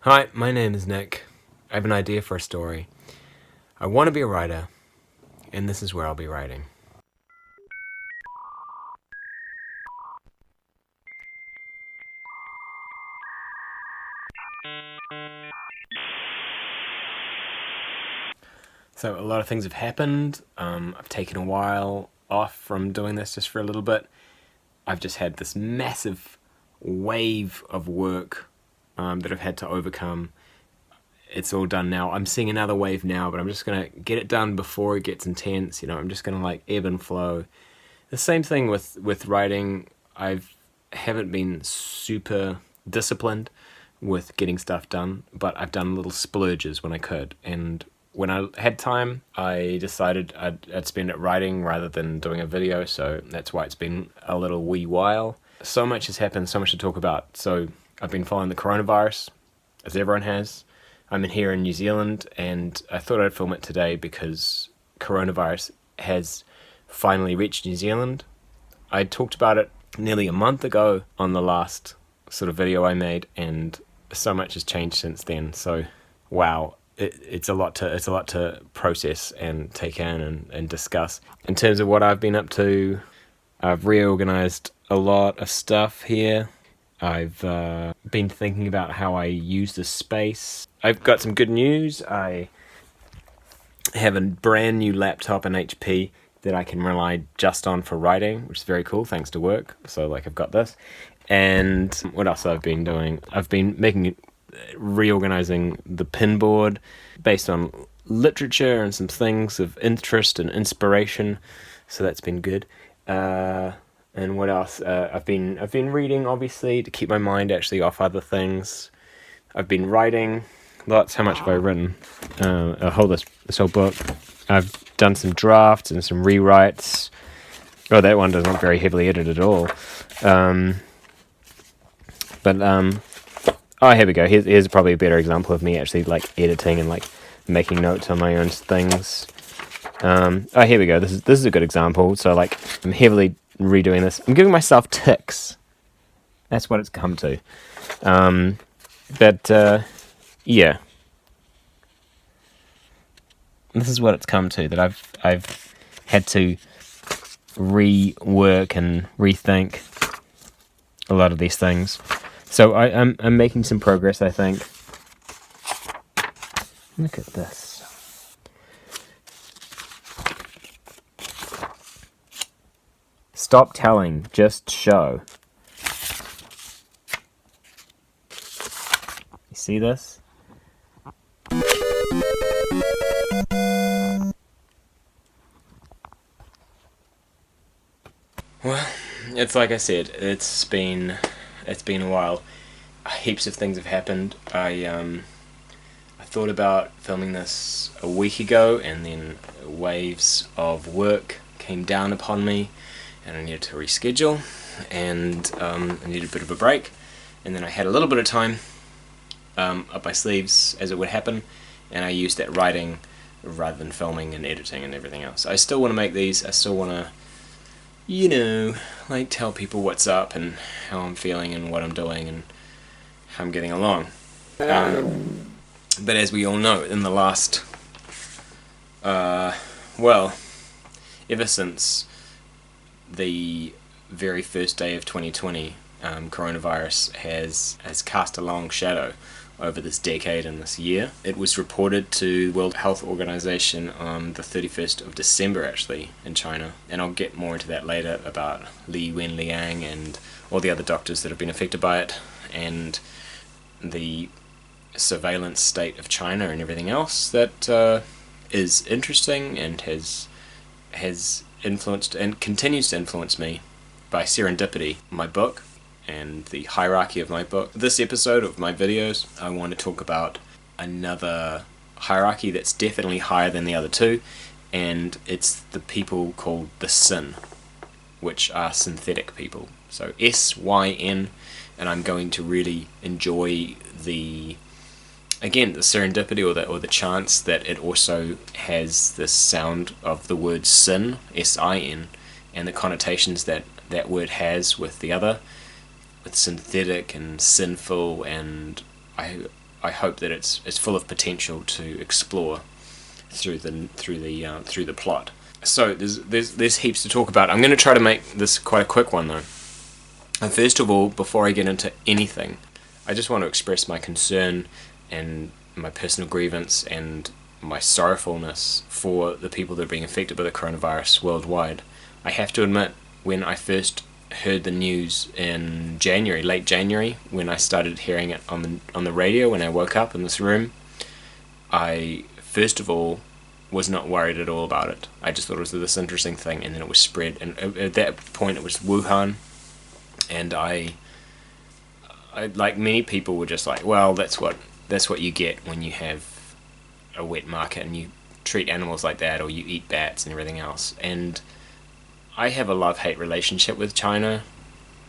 Hi, my name is Nick. I have an idea for a story. I want to be a writer, and this is where I'll be writing. So a lot of things have happened. I've taken a while off from doing this just for a little bit. I've just had this massive wave of work that I've had to overcome. It's all done now. I'm seeing another wave now, but I'm just gonna get it done before it gets intense. I'm just gonna like ebb and flow. The same thing with writing. I haven't been super disciplined with getting stuff done, but I've done little splurges when I could. And when I had time, I decided I'd spend it writing rather than doing a video, so that's why it's been a little wee while. So much has happened, so much to talk about. So I've been following the coronavirus, as everyone has. I'm here in New Zealand, and I thought I'd film it today because coronavirus has finally reached New Zealand. I talked about it nearly a month ago on the last sort of video I made, and so much has changed since then. So, wow, it's a lot to process and take in and discuss. In terms of what I've been up to, I've reorganized a lot of stuff here. I've been thinking about how I use the space. I've got some good news. I have a brand new laptop in HP that I can rely just on for writing, which is very cool, thanks to work. So I've got this. And what else have I been doing? I've been reorganizing the pin board based on literature and some things of interest and inspiration. So that's been good. And what else? I've been reading, obviously, to keep my mind actually off other things. I've been writing lots. How much have I written? This whole book. I've done some drafts and some rewrites. Oh, that one doesn't look very heavily edited at all. Oh, here we go. Here's probably a better example of me actually editing and making notes on my own things. Oh, here we go. This is a good example. So I'm heavily redoing this. I'm giving myself tics. That's what it's come to. Yeah. This is what it's come to, that I've had to rework and rethink a lot of these things. So I'm making some progress, I think. Look at this. Stop telling, just show. You see this? Well, it's like I said, it's been a while. Heaps of things have happened. I thought about filming this a week ago, and then waves of work came down upon me, and I needed to reschedule, and I needed a bit of a break, and then I had a little bit of time up my sleeves as it would happen, and I used that writing rather than filming and editing and everything else. I still want to make these. I still want to tell people what's up and how I'm feeling and what I'm doing and how I'm getting along. But as we all know, in the last, ever since the very first day of 2020, coronavirus has cast a long shadow over this decade and this year. It was reported to World Health Organization on the 31st of December, actually, in China. And I'll get more into that later about Li Wenliang and all the other doctors that have been affected by it, and the surveillance state of China and everything else that is interesting and has influenced and continues to influence me by serendipity. My book and the hierarchy of my book. This episode of my videos, I want to talk about another hierarchy that's definitely higher than the other two, and it's the people called the Syn, which are synthetic people. So S-Y-N, and I'm going to really enjoy the serendipity or the chance that it also has this sound of the word sin, S-I-N, and the connotations that word has with the other synthetic and sinful, and I hope that it's full of potential to explore through the plot. So there's heaps to talk about. I'm going to try to make this quite a quick one though. And first of all, before I get into anything, I just want to express my concern and my personal grievance and my sorrowfulness for the people that are being affected by the coronavirus worldwide. I have to admit, when I first heard the news in January, late January, when I started hearing it on the radio when I woke up in this room, I first of all was not worried at all about it. I just thought it was this interesting thing, and then it was spread, and at that point it was Wuhan, and I like many people were just like, well, that's what you get when you have a wet market and you treat animals like that, or you eat bats and everything else. And I have a love-hate relationship with China.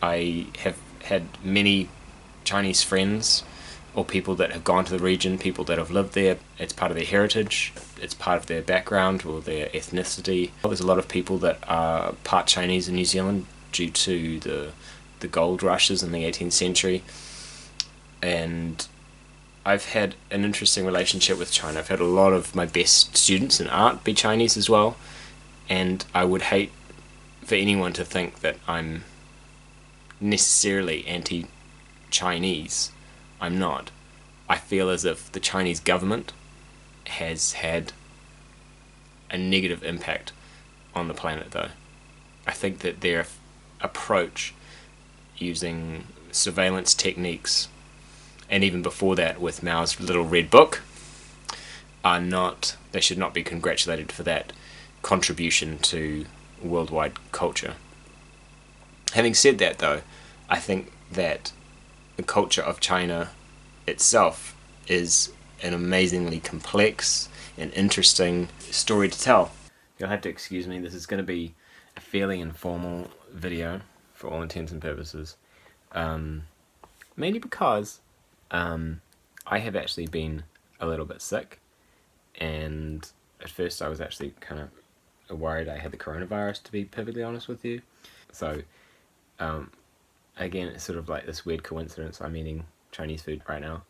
I have had many Chinese friends or people that have gone to the region, people that have lived there. It's part of their heritage, it's part of their background or their ethnicity. There's a lot of people that are part Chinese in New Zealand due to the gold rushes in the 18th century. And I've had an interesting relationship with China. I've had a lot of my best students in art be Chinese as well, and I would hate for anyone to think that I'm necessarily anti-Chinese. I'm not. I feel as if the Chinese government has had a negative impact on the planet though. I think that their approach using surveillance techniques, and even before that with Mao's little red book, they should not be congratulated for that contribution to worldwide culture. Having said that though, I think that the culture of China itself is an amazingly complex and interesting story to tell. You'll have to excuse me, this is going to be a fairly informal video for all intents and purposes. Mainly because I have actually been a little bit sick, and at first I was actually kind of worried I had the coronavirus, to be perfectly honest with you. So again, it's sort of like this weird coincidence. I'm eating Chinese food right now.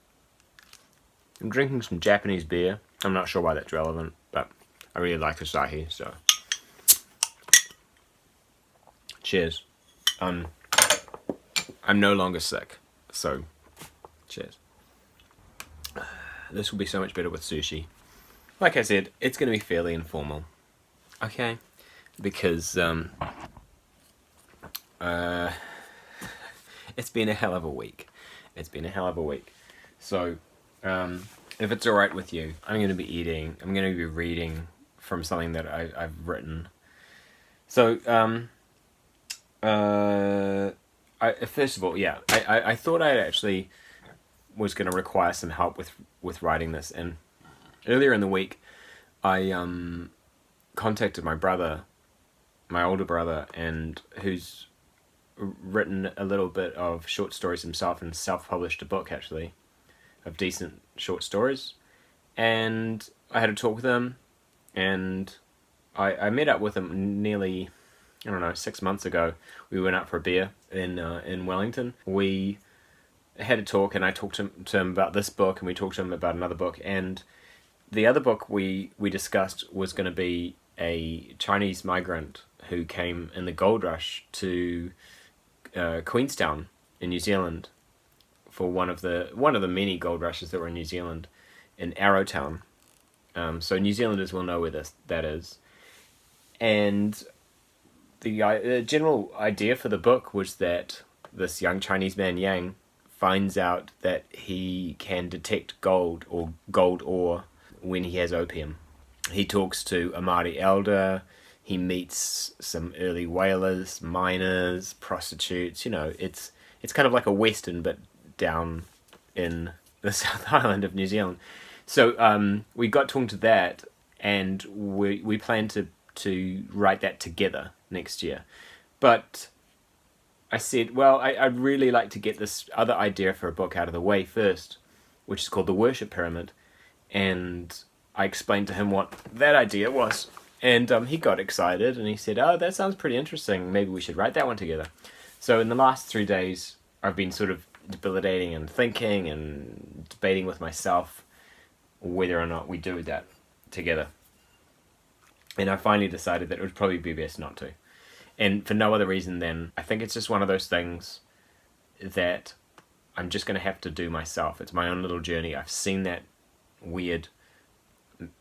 I'm drinking some Japanese beer. I'm not sure why that's relevant, but I really like Asahi, so cheers. I'm no longer sick, so cheers. This will be so much better with sushi. Like I said, it's going to be fairly informal. Okay? Because it's been a hell of a week. So, if it's alright with you, I'm going to be reading from something that I've written. So, first of all, yeah, I thought I actually was going to require some help with writing this, and earlier in the week, I contacted my brother, my older brother, and who's written a little bit of short stories himself and self-published a book actually of decent short stories, and I had a talk with him, and I met up with him nearly, 6 months ago. We went out for a beer in Wellington. We had a talk, and I talked to him about this book, and we talked to him about another book, and the other book we discussed was going to be a Chinese migrant who came in the gold rush to Queenstown in New Zealand for one of the many gold rushes that were in New Zealand, in Arrowtown. So New Zealanders will know where that is. And the general idea for the book was that this young Chinese man, Yang, finds out that he can detect gold or gold ore when he has opium. He talks to a Māori elder, he meets some early whalers, miners, prostitutes. It's kind of like a western, but down in the South Island of New Zealand. So we got talking to that, and we plan to write that together next year. But I said, well, I'd really like to get this other idea for a book out of the way first, which is called The Worship Pyramid. And I explained to him what that idea was. And he got excited, and he said, oh, that sounds pretty interesting. Maybe we should write that one together. So in the last 3 days, I've been sort of debilitating and thinking and debating with myself whether or not we do that together. And I finally decided that it would probably be best not to. And for no other reason than I think it's just one of those things that I'm just going to have to do myself. It's my own little journey. I've seen that weird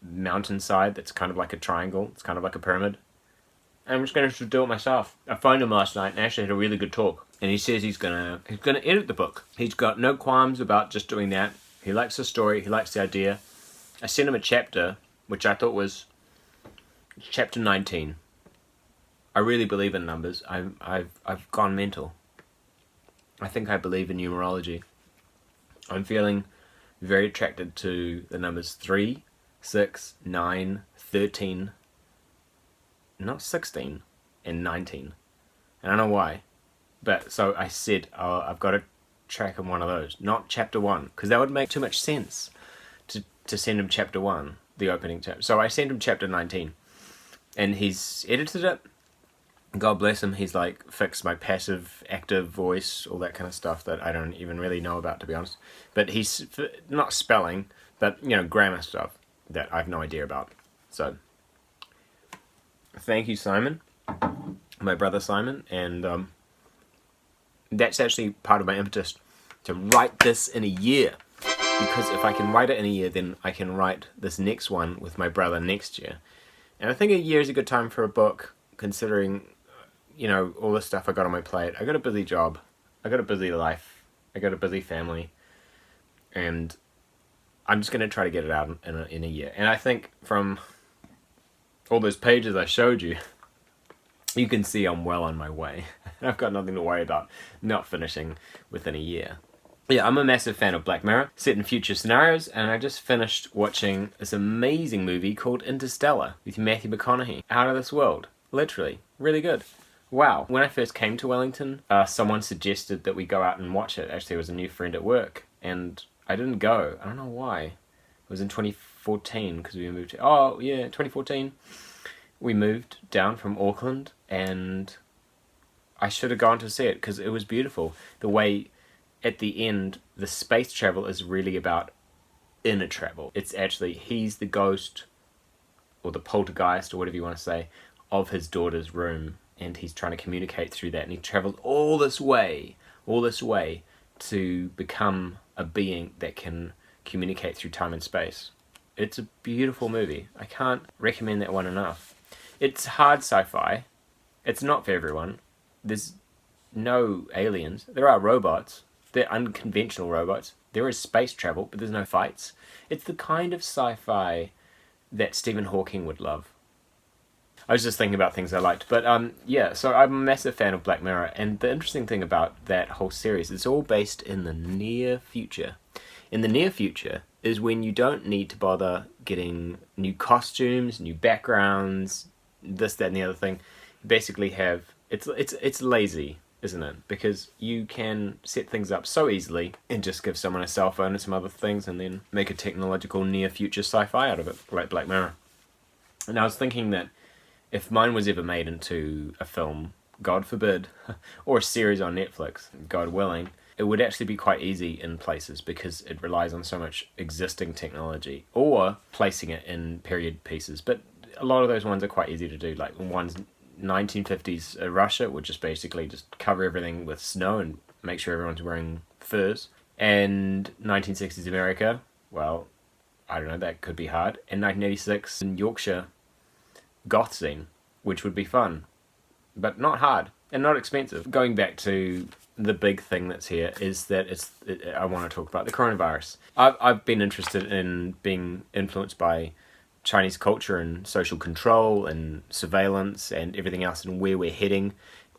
mountainside that's kind of like a triangle. It's kind of like a pyramid. And I'm just going to do it myself. I phoned him last night and actually had a really good talk. And he says he's gonna edit the book. He's got no qualms about just doing that. He likes the story. He likes the idea. I sent him a chapter, which I thought was chapter 19. I really believe in numbers. I've gone mental. I think I believe in numerology. I'm feeling very attracted to the numbers 3, 6, 9, 13, not 16, and 19. I don't know why. But so I said, I've got to track him one of those. Not chapter 1, because that would make too much sense to send him chapter 1, the opening chapter. So I sent him chapter 19. And he's edited it. God bless him, he's like fixed my passive, active voice, all that kind of stuff that I don't even really know about, to be honest. But he's not spelling, but grammar stuff that I have no idea about. So thank you, Simon, my brother Simon, and that's actually part of my impetus to write this in a year. Because if I can write it in a year, then I can write this next one with my brother next year. And I think a year is a good time for a book, considering all the stuff I got on my plate. I got a busy job, I got a busy life, I got a busy family, and I'm just going to try to get it out in a year. And I think from all those pages I showed you, you can see I'm well on my way. I've got nothing to worry about not finishing within a year. Yeah, I'm a massive fan of Black Mirror, set in future scenarios, and I just finished watching this amazing movie called Interstellar with Matthew McConaughey. Out of this world. Literally. Really good. Wow. When I first came to Wellington, someone suggested that we go out and watch it. Actually, it was a new friend at work, and I didn't go. I don't know why. It was in 2014, because we moved to... 2014. We moved down from Auckland, and I should have gone to see it, because it was beautiful. The way... At the end, the space travel is really about inner travel. It's actually, he's the ghost, or the poltergeist, or whatever you want to say, of his daughter's room, and he's trying to communicate through that, and he travels all this way to become a being that can communicate through time and space. It's a beautiful movie. I can't recommend that one enough. It's hard sci-fi. It's not for everyone. There's no aliens. There are robots. They're unconventional robots. There is space travel, but there's no fights. It's the kind of sci-fi that Stephen Hawking would love. I was just thinking about things I liked. But so I'm a massive fan of Black Mirror. And the interesting thing about that whole series, it's all based in the near future. In the near future is when you don't need to bother getting new costumes, new backgrounds, this, that, and the other thing. You basically have... It's lazy, isn't it? Because you can set things up so easily and just give someone a cell phone and some other things and then make a technological near-future sci-fi out of it, like Black Mirror. And I was thinking that if mine was ever made into a film, God forbid, or a series on Netflix, God willing, it would actually be quite easy in places because it relies on so much existing technology, or placing it in period pieces. But a lot of those ones are quite easy to do, like one's 1950s Russia would just basically just cover everything with snow and make sure everyone's wearing furs. And 1960s America, well, I don't know, that could be hard. And 1986 in Yorkshire goth scene, which would be fun, but not hard and not expensive. Going back to the big thing that's here is that I want to talk about the coronavirus. I've been interested in being influenced by Chinese culture and social control and surveillance and everything else and where we're heading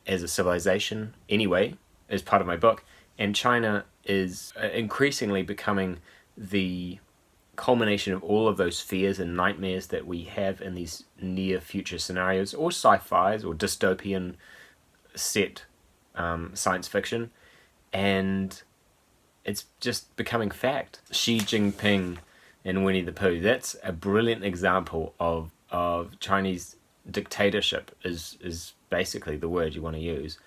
as a civilization anyway, as part of my book. And China is increasingly becoming the culmination of all of those fears and nightmares that we have in these near future scenarios, or sci-fis or dystopian set science fiction. And it's just becoming fact. Xi Jinping and Winnie the Pooh, that's a brilliant example of Chinese dictatorship is basically the word you want to use.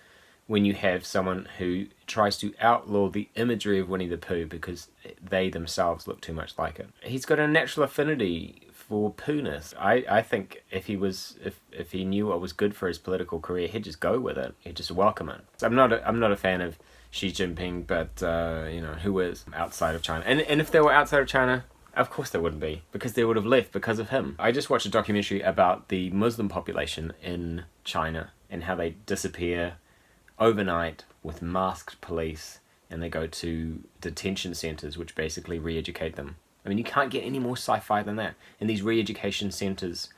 when you have someone who tries to outlaw the imagery of Winnie the Pooh because they themselves look too much like it. He's got a natural affinity for poo-ness. I think if he knew what was good for his political career, he'd just go with it. He'd just welcome it. So I'm not a fan of Xi Jinping, but who is outside of China? And if they were outside of China, of course they wouldn't be, because they would have left because of him. I just watched a documentary about the Muslim population in China and how they disappear overnight with masked police, and they go to detention centers which basically re-educate them. I mean, you can't get any more sci-fi than that. In these re-education centers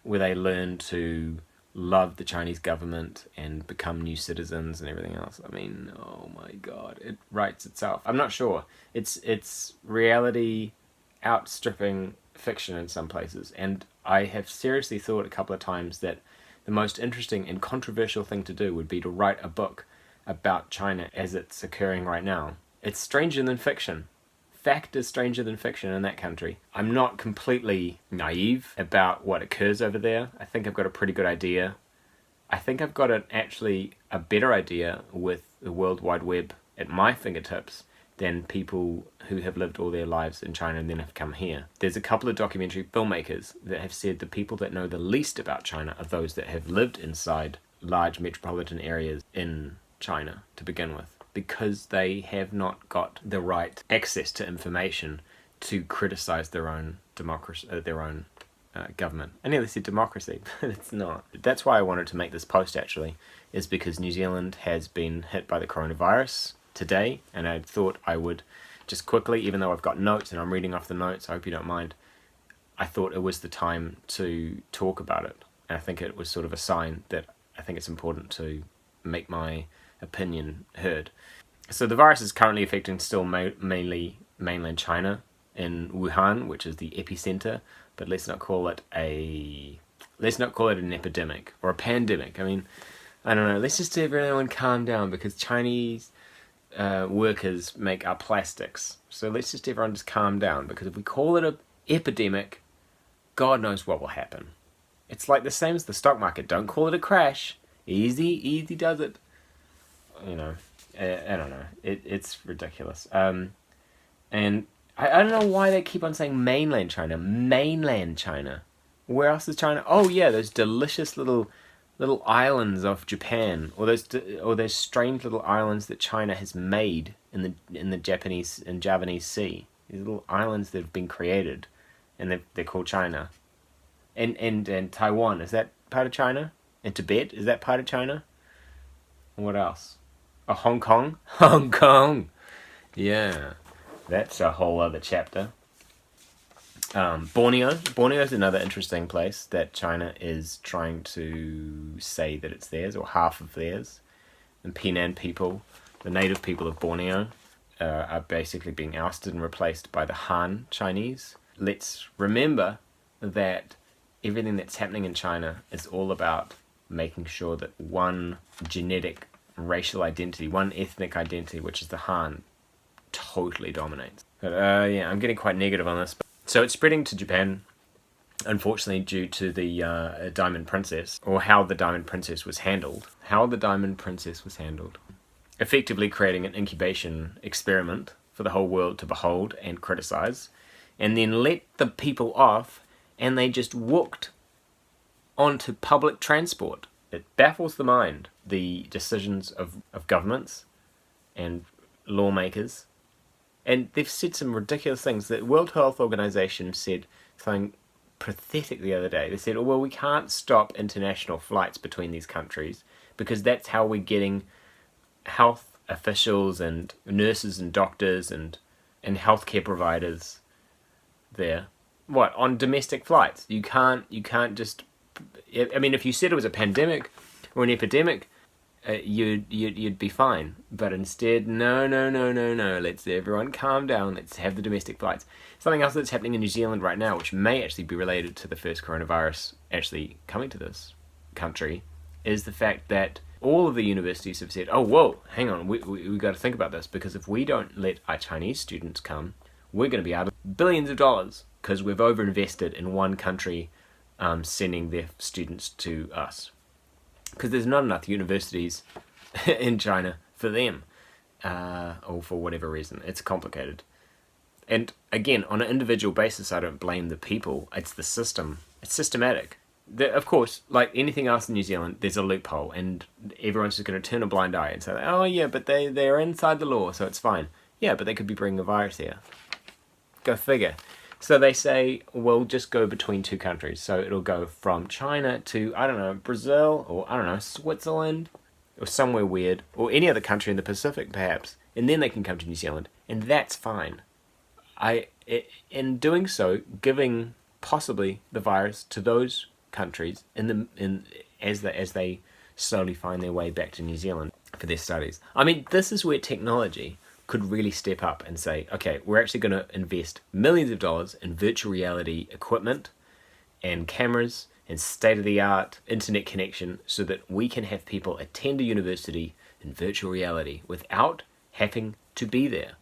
where they learn to love the Chinese government and become new citizens and everything else. I mean, oh my God, it writes itself. I'm not sure. It's reality outstripping fiction in some places, and I have seriously thought a couple of times that the most interesting and controversial thing to do would be to write a book about China as it's occurring right now. It's stranger than fiction. Fact is stranger than fiction in that country. I'm not completely naive about what occurs over there. I think I've got a pretty good idea. I think I've got actually a better idea with the World Wide Web at my fingertips than people who have lived all their lives in China and then have come here. There's a couple of documentary filmmakers that have said the people that know the least about China are those that have lived inside large metropolitan areas in China to begin with, because they have not got the right access to information to criticize their own democracy, government. I nearly said democracy, but it's not. That's why I wanted to make this post, actually, is because New Zealand has been hit by the coronavirus today, and I thought I would just quickly, even though I've got notes and I'm reading off the notes, I hope you don't mind, I thought it was the time to talk about it. And I think it was sort of a sign that I think it's important to make my opinion heard. So the virus is currently affecting still mainly mainland China, in Wuhan, which is the epicenter, but let's not call it an epidemic or a pandemic. I mean, I don't know, let's just have everyone calm down, because Chinese workers make our plastics. So let's just everyone just calm down, because if we call it an epidemic, God knows what will happen. It's like the same as the stock market. Don't call it a crash. Easy does it. You know, I don't know. It's ridiculous. And I don't know why they keep on saying mainland China. Mainland China. Where else is China? Oh yeah, those delicious little islands off Japan, or those strange little islands that China has made in the Japanese and Javanese Sea. These little islands that have been created, and they're called China. And Taiwan, is that part of China? And Tibet, is that part of China? And what else? Oh, Hong Kong? Hong Kong! Yeah, that's a whole other chapter. Borneo is another interesting place that China is trying to say that it's theirs, or half of theirs. And Penan people, the native people of Borneo, are basically being ousted and replaced by the Han Chinese. Let's remember that everything that's happening in China is all about making sure that one genetic racial identity, one ethnic identity, which is the Han, totally dominates. But yeah, I'm getting quite negative on this. So it's spreading to Japan, unfortunately, due to the Diamond Princess, or how the Diamond Princess was handled. Effectively creating an incubation experiment for the whole world to behold and criticize, and then let the people off, and they just walked onto public transport. It baffles the mind, the decisions of governments and lawmakers. And they've said some ridiculous things. The World Health Organization said something pathetic the other day. They said, oh, well, we can't stop international flights between these countries because that's how we're getting health officials and nurses and doctors and healthcare providers there. What, on domestic flights? You can't just... I mean, if you said it was a pandemic or an epidemic, you'd be fine. But instead, no. Let's everyone calm down. Let's have the domestic flights. Something else that's happening in New Zealand right now, which may actually be related to the first coronavirus actually coming to this country, is the fact that all of the universities have said, oh, whoa, hang on, we got to think about this, because if we don't let our Chinese students come, we're going to be out of billions of dollars because we've overinvested in one country sending their students to us. Because there's not enough universities in China for them, or for whatever reason. It's complicated. And again, on an individual basis, I don't blame the people. It's the system. It's systematic. Of course, like anything else in New Zealand, there's a loophole, and everyone's just going to turn a blind eye and say, oh yeah, but they're inside the law, so it's fine. Yeah, but they could be bringing a virus here. Go figure. So they say, we'll just go between two countries. So it'll go from China to, I don't know, Brazil, or I don't know, Switzerland, or somewhere weird, or any other country in the Pacific perhaps, and then they can come to New Zealand, and that's fine. In doing so, giving possibly the virus to those countries as they slowly find their way back to New Zealand for their studies. I mean, this is where technology could really step up and say, okay, we're actually going to invest millions of dollars in virtual reality equipment and cameras and state-of-the-art internet connection so that we can have people attend a university in virtual reality without having to be there.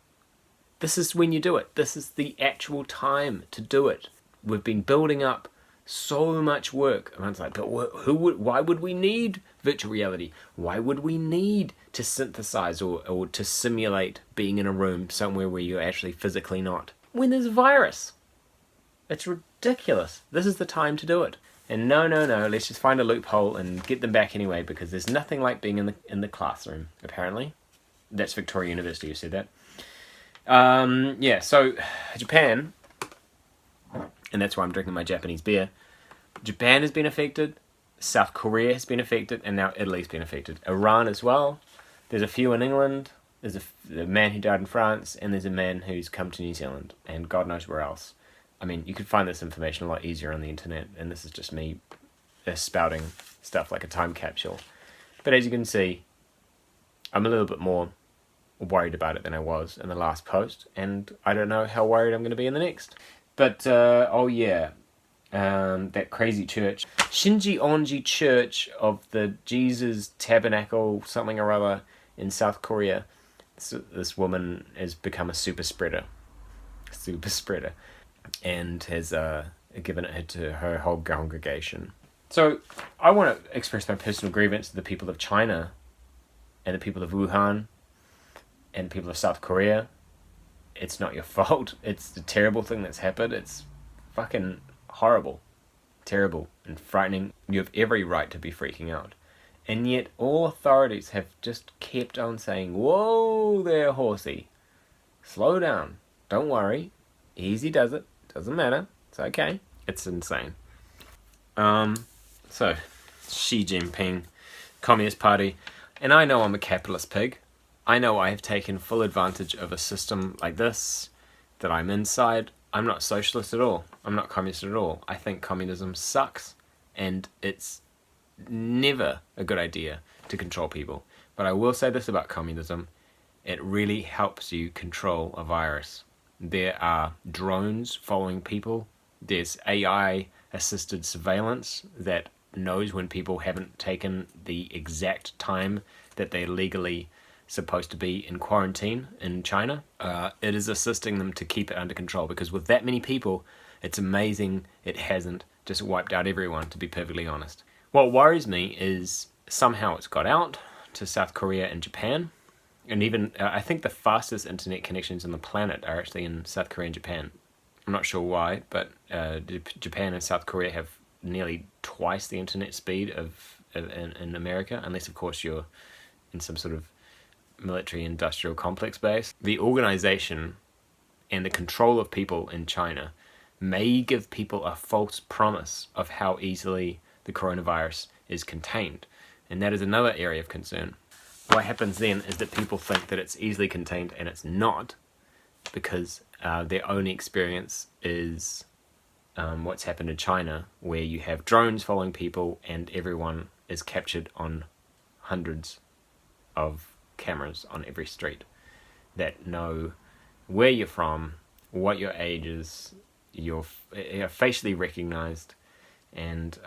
This is when you do it. This is the actual time to do it. We've been building up so much work. And it's like, but why would we need virtual reality? Why would we need to synthesize or to simulate being in a room somewhere where you're actually physically not? When there's a virus. It's ridiculous. This is the time to do it. And no, let's just find a loophole and get them back anyway, because there's nothing like being in the classroom, apparently. That's Victoria University who said that. Yeah, so Japan, and that's why I'm drinking my Japanese beer. Japan has been affected, South Korea has been affected, and now Italy's been affected. Iran as well. There's a few in England. There's a man who died in France, and there's a man who's come to New Zealand, and God knows where else. I mean, you could find this information a lot easier on the internet, and this is just me spouting stuff like a time capsule. But as you can see, I'm a little bit more worried about it than I was in the last post, and I don't know how worried I'm going to be in the next. But, that crazy church, Shinji Onji Church of the Jesus Tabernacle something or other in South Korea, this woman has become a super spreader, and has given it to her whole congregation. So I want to express my personal grievance to the people of China and the people of Wuhan and the people of South Korea. It's not your fault. It's the terrible thing that's happened. It's fucking horrible, terrible, and frightening. You have every right to be freaking out. And yet all authorities have just kept on saying, whoa there, horsey. Slow down. Don't worry. Easy does it. Doesn't matter. It's okay. It's insane. So, Xi Jinping, Communist Party. And I know I'm a capitalist pig. I know I have taken full advantage of a system like this, that I'm inside. I'm not socialist at all. I'm not communist at all. I think communism sucks, and it's never a good idea to control people. But I will say this about communism. It really helps you control a virus. There are drones following people. There's AI-assisted surveillance that knows when people haven't taken the exact time that they're legally supposed to be in quarantine in China. It is assisting them to keep it under control, because with that many people, it's amazing it hasn't just wiped out everyone, to be perfectly honest. What worries me is somehow it's got out to South Korea and Japan, and even I think the fastest internet connections on the planet are actually in South Korea and Japan. I'm not sure why, but Japan and South Korea have nearly twice the internet speed of in America, unless of course you're in some sort of military industrial complex base. The organization and the control of people in China may give people a false promise of how easily the coronavirus is contained, and that is another area of concern. What happens then is that people think that it's easily contained, and it's not, because their own experience is what's happened in China, where you have drones following people and everyone is captured on hundreds of cameras on every street that know where you're from, what your age is, you're facially recognized, and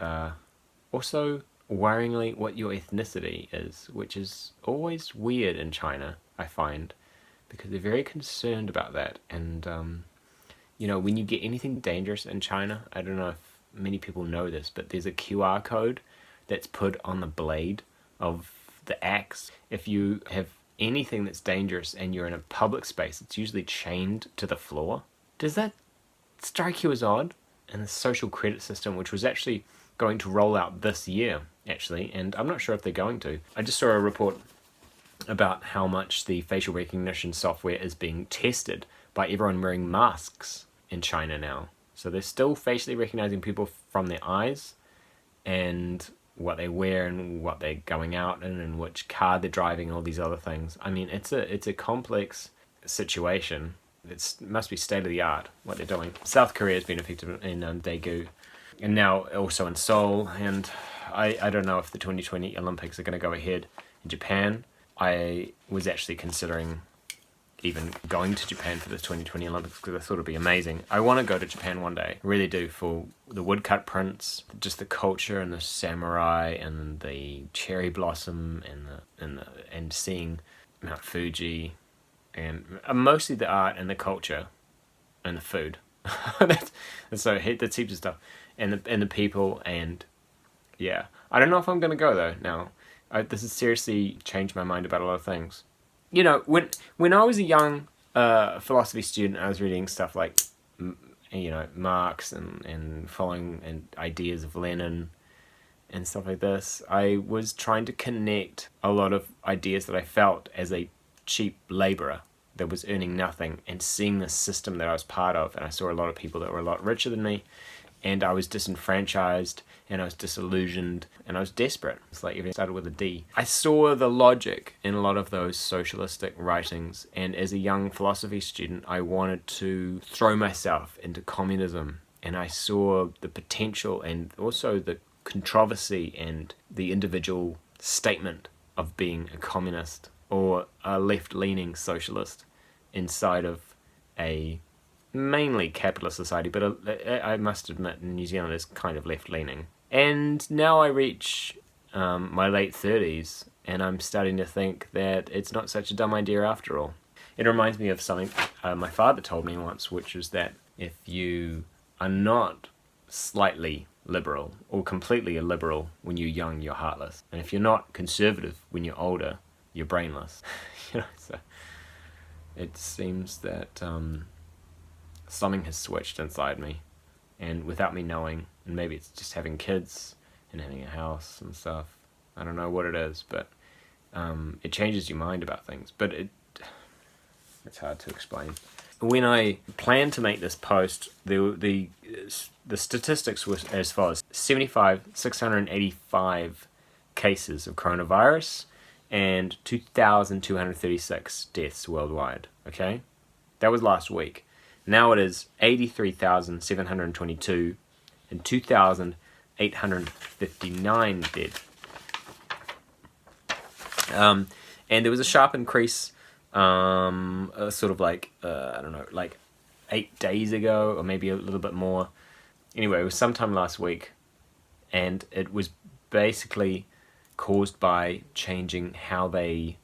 also worryingly what your ethnicity is, which is always weird in China, I find, because they're very concerned about that. And when you get anything dangerous in China, I don't know if many people know this, but there's a QR code that's put on the blade of the axe. If you have anything that's dangerous and you're in a public space, it's usually chained to the floor. Does that strike you as odd? And the social credit system, which was actually going to roll out this year, actually, and I'm not sure if they're going to. I just saw a report about how much the facial recognition software is being tested by everyone wearing masks in China now. So they're still facially recognizing people from their eyes and what they wear and what they're going out in and which car they're driving and all these other things. I mean, it's a complex situation. It must be state of the art what they're doing. South Korea has been affected in Daegu, and now also in Seoul. And I don't know if the 2020 Olympics are going to go ahead in Japan. I was actually considering even going to Japan for the 2020 Olympics because I thought it'd be amazing. I want to go to Japan one day, I really do, for the woodcut prints, just the culture and the samurai and the cherry blossom and seeing Mount Fuji, and mostly the art and the culture and the food. that's heaps of stuff, and the people, and yeah, I don't know if I'm gonna go though now. This has seriously changed my mind about a lot of things. You know, when I was a young philosophy student, I was reading stuff like, you know, Marx and following and ideas of Lenin and stuff like this. I was trying to connect a lot of ideas that I felt as a cheap labourer that was earning nothing, and seeing the system that I was part of. And I saw a lot of people that were a lot richer than me, and I was disenfranchised, and I was disillusioned, and I was desperate. It's like everything started with a D. I saw the logic in a lot of those socialistic writings, and as a young philosophy student, I wanted to throw myself into communism, and I saw the potential and also the controversy and the individual statement of being a communist or a left-leaning socialist inside of a mainly capitalist society, but I must admit New Zealand is kind of left-leaning. And now I reach my late 30s, and I'm starting to think that it's not such a dumb idea after all. It reminds me of something my father told me once, which was that if you are not slightly liberal or completely illiberal when you're young, you're heartless. And if you're not conservative when you're older, you're brainless. You know, so it seems that something has switched inside me, and without me knowing, and maybe it's just having kids and having a house and stuff. I don't know what it is, but it changes your mind about things. But it's hard to explain. When I planned to make this post, the statistics were as follows: 685 cases of coronavirus and 2,236 deaths worldwide. Okay, that was last week. Now it is 83,722 and 2,859 dead. And there was a sharp increase, sort of like, I don't know, like 8 days ago, or maybe a little bit more. Anyway, it was sometime last week, and it was basically caused by changing how they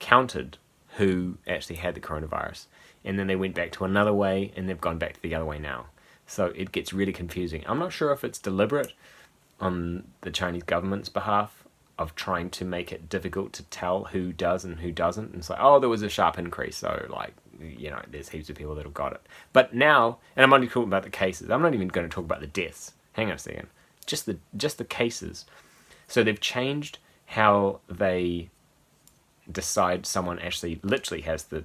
counted who actually had the coronavirus. And then they went back to another way, and they've gone back to the other way now. So it gets really confusing. I'm not sure if it's deliberate on the Chinese government's behalf of trying to make it difficult to tell who does and who doesn't. And it's like, oh, there was a sharp increase, so like, you know, there's heaps of people that have got it. But now, and I'm only talking about the cases. I'm not even going to talk about the deaths. Hang on a second. Just the cases. So they've changed how they decide someone actually literally has the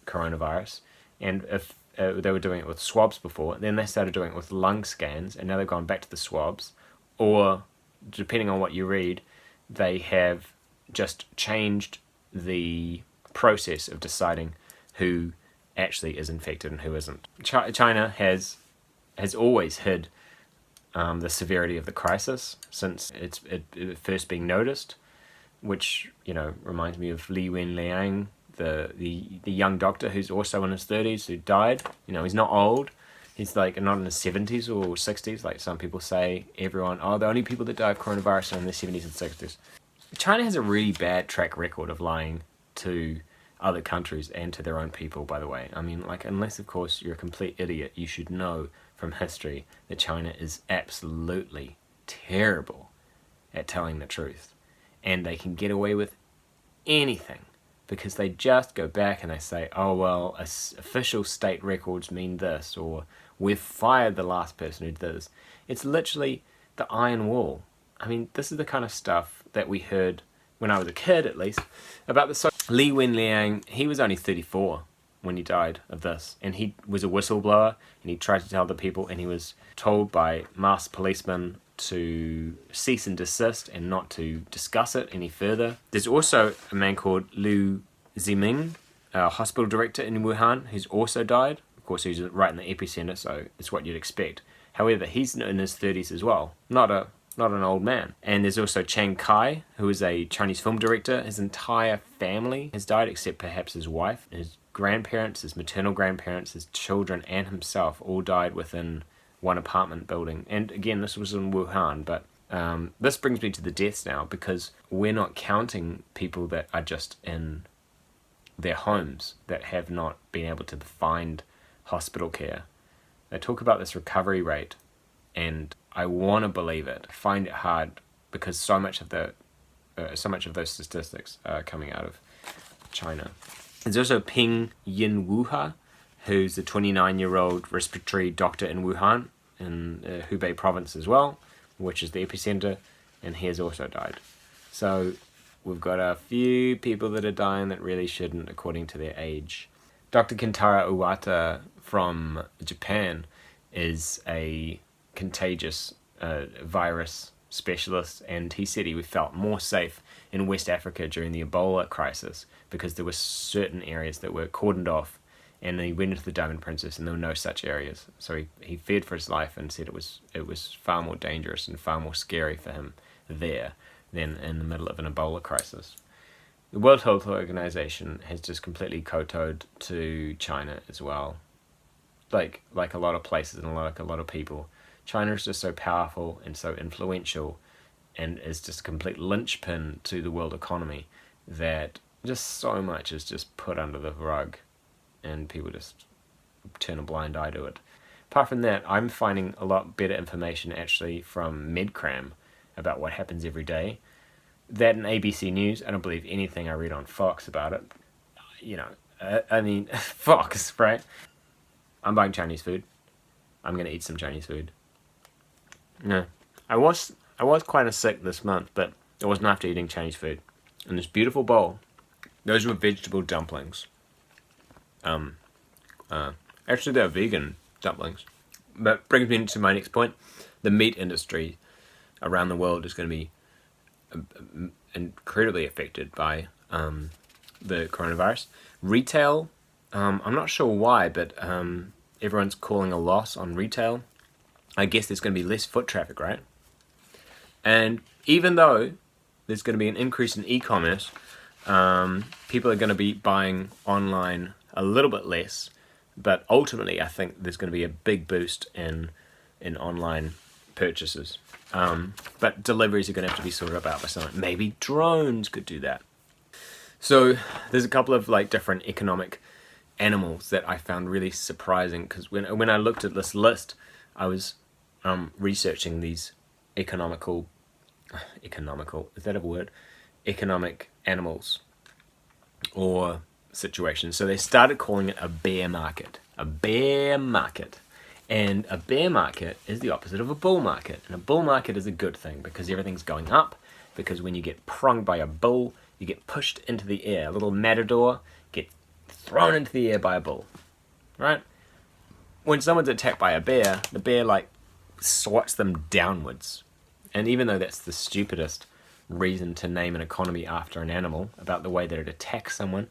coronavirus. And if they were doing it with swabs before, then they started doing it with lung scans, and now they've gone back to the swabs. Or, depending on what you read, they have just changed the process of deciding who actually is infected and who isn't. China has always hid the severity of the crisis since it first being noticed, which, you know, reminds me of Li Wenliang, the young doctor who's also in his 30s who died. You know, he's not old. He's like not in his 70s or 60s, like some people say. Everyone, the only people that die of coronavirus are in their 70s and 60s. China has a really bad track record of lying to other countries and to their own people, by the way. I mean, like, unless, of course, you're a complete idiot, you should know from history that China is absolutely terrible at telling the truth. and they can get away with anything because they just go back and they say, oh well, official state records mean this, or we've fired the last person who did this. It's literally the iron wall. I mean, this is the kind of stuff that we heard when I was a kid, at least, about the Li Wenliang. He was only 34 when he died of this, and he was a whistleblower, and he tried to tell the people, and he was told by masked policemen to cease and desist and not to discuss it any further. There's also a man called Liu Ziming, a hospital director in Wuhan, who's also died. Of course, he's right in the epicenter, so it's what you'd expect. However, he's in his 30s as well, not an old man. And there's also Chiang Kai, who is a Chinese film director. His entire family has died, except perhaps his wife. His grandparents, his maternal grandparents, his children, and himself all died within one apartment building. And again, this was in Wuhan, but this brings me to the deaths now, because we're not counting people that are just in their homes that have not been able to find hospital care. They talk about this recovery rate, and I want to believe it. I find it hard because so much of those statistics are coming out of China. There's also Ping Yinwuha, who's a 29-year-old respiratory doctor in Wuhan, in Hubei province as well, which is the epicenter, and he has also died. So we've got a few people that are dying that really shouldn't, according to their age. Dr. Kentaro Iwata from Japan is a contagious virus specialist, and he said he felt more safe in West Africa during the Ebola crisis because there were certain areas that were cordoned off, and he went into the Diamond Princess and there were no such areas. So he feared for his life and said it was far more dangerous and far more scary for him there than in the middle of an Ebola crisis. The World Health Organization has just completely kowtowed to China as well. Like a lot of places and like a lot of people, China is just so powerful and so influential and is just a complete linchpin to the world economy that just so much is just put under the rug and people just turn a blind eye to it. Apart from that, I'm finding a lot better information actually from MedCram about what happens every day. That and ABC News, I don't believe anything I read on Fox about it. You know, I mean, Fox, right? I'm buying Chinese food. I'm going to eat some Chinese food. No, I was kind of sick this month, but it wasn't after eating Chinese food. In this beautiful bowl, those were vegetable dumplings. Actually, they're vegan dumplings. But brings me to my next point. The meat industry around the world is going to be incredibly affected by the coronavirus. Retail, I'm not sure why, but everyone's calling a loss on retail. I guess there's going to be less foot traffic, right? And even though there's going to be an increase in e-commerce, people are going to be buying online a little bit less, but ultimately I think there's going to be a big boost in online purchases. But deliveries are going to have to be sorted out by someone. Maybe drones could do that. So there's a couple of different economic animals that I found really surprising, because when I looked at this list, I was researching these economical, is that a word? Economic animals or situations. So they started calling it a bear market. A bear market. And a bear market is the opposite of a bull market. And a bull market is a good thing because everything's going up, because when you get pronged by a bull, you get pushed into the air. A little matador gets thrown into the air by a bull, right? When someone's attacked by a bear, the bear swats them downwards. And even though that's the stupidest reason to name an economy after an animal, about the way that it attacks someone,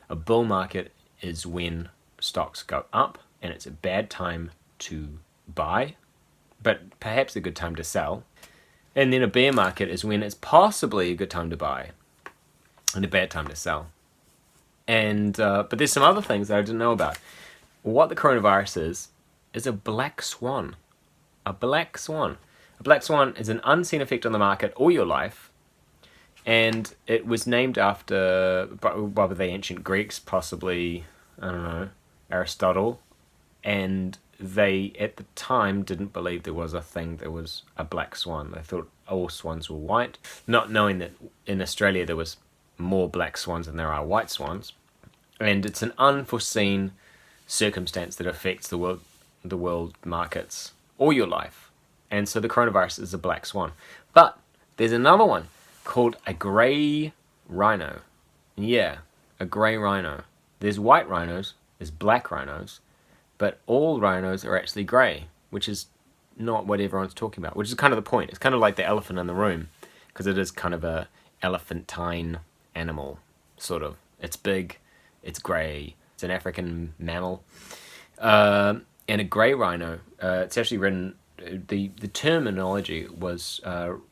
a bull market is when stocks go up and it's a bad time to buy, but perhaps a good time to sell. And then a bear market is when it's possibly a good time to buy and a bad time to sell. And but there's some other things that I didn't know about. What the coronavirus is a black swan. A black swan. A black swan is an unseen effect on the market all your life, and it was named after, by the ancient Greeks, possibly, I don't know, Aristotle, and they, at the time, didn't believe there was a thing that was a black swan. They thought, all swans were white, not knowing that in Australia there was more black swans than there are white swans. And it's an unforeseen circumstance that affects the world markets all your life. And so the coronavirus is a black swan. But there's another one called a grey rhino. Yeah, a grey rhino. There's white rhinos, there's black rhinos, but all rhinos are actually grey, which is not what everyone's talking about, which is kind of the point. It's kind of like the elephant in the room, because it is kind of a elephantine animal, sort of. It's big, it's grey, it's an African mammal. And a grey rhino, it's actually written, the terminology was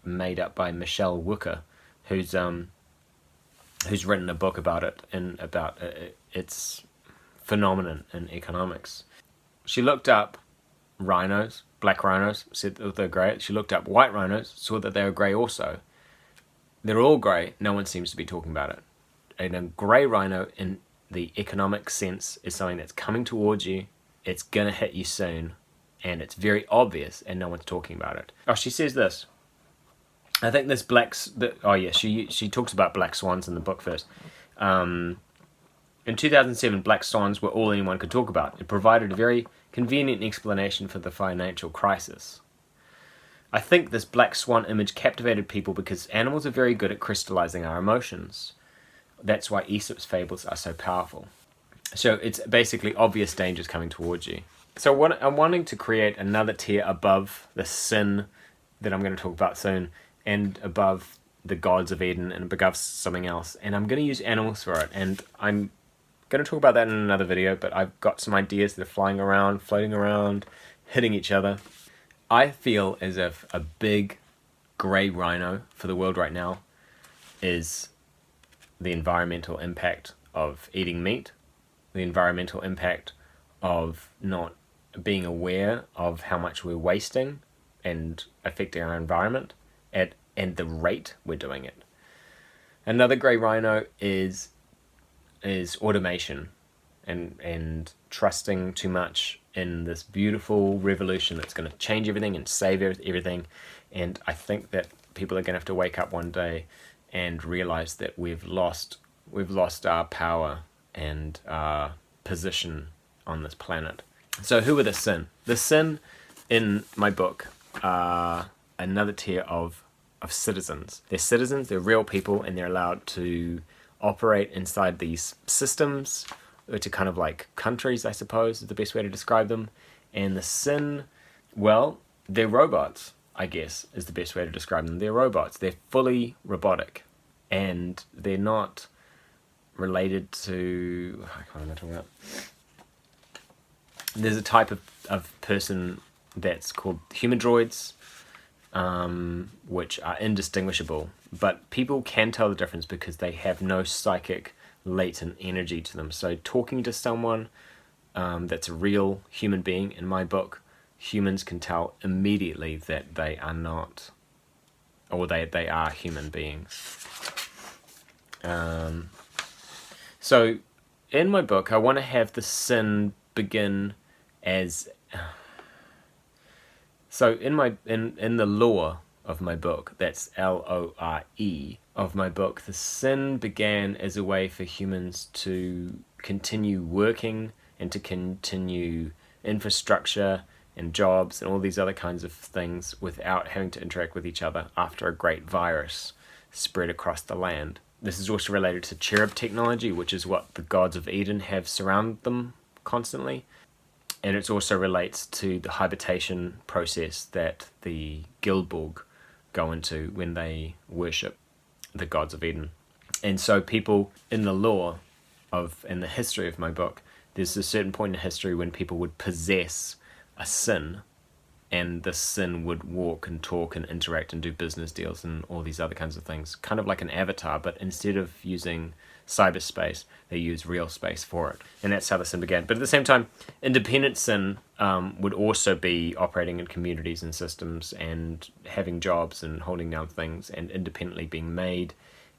made up by Michelle Wooker, who's written a book about it, and about its phenomenon in economics. She looked up rhinos, black rhinos, said that they're grey. She looked up white rhinos, saw that they were grey also. They're all grey, no one seems to be talking about it. And a grey rhino in the economic sense is something that's coming towards you, it's gonna hit you soon, and it's very obvious and no one's talking about it. Oh, she says this. I think this she talks about black swans in the book first. In 2007, black swans were all anyone could talk about. It provided a very convenient explanation for the financial crisis. I think this black swan image captivated people because animals are very good at crystallizing our emotions. That's why Aesop's fables are so powerful. So it's basically obvious dangers coming towards you. So I'm wanting to create another tier above the sin that I'm going to talk about soon, and above the gods of Eden, and above something else. And I'm going to use animals for it. And I'm going to talk about that in another video, but I've got some ideas that are flying around, floating around, hitting each other. I feel as if a big grey rhino for the world right now is the environmental impact of eating meat, the environmental impact of not being aware of how much we're wasting and affecting our environment, and the rate we're doing it. Another grey rhino is automation and trusting too much in this beautiful revolution that's going to change everything and save everything. And I think that people are going to have to wake up one day and realize that we've lost our power and our position on this planet. So who are the sin? The sin in my book are another tier of citizens. They're citizens, they're real people, and they're allowed to operate inside these systems, which are kind of like countries, I suppose, is the best way to describe them. And the sin, well, they're robots, I guess, is the best way to describe them. They're robots. They're fully robotic. And they're not related to... I can't remember what I'm talking about. There's a type of person that's called humadroids, which are indistinguishable. But people can tell the difference because they have no psychic latent energy to them. So talking to someone that's a real human being, in my book, humans can tell immediately that they are not, or they are human beings. So in my book, I want to have the sin begin as... So in the lore of my book, that's Lore of my book, the sin began as a way for humans to continue working and to continue infrastructure and jobs and all these other kinds of things without having to interact with each other after a great virus spread across the land. This is also related to cherub technology, which is what the gods of Eden have surrounded them constantly. And it also relates to the habitation process that the Guildborg go into when they worship the gods of Eden. And so people in the lore in the history of my book, there's a certain point in history when people would possess a sin, and the sin would walk and talk and interact and do business deals and all these other kinds of things, kind of like an avatar, but instead of using cyberspace, they use real space for it. And that's how the sin began. But at the same time, independent sin would also be operating in communities and systems and having jobs and holding down things and independently being made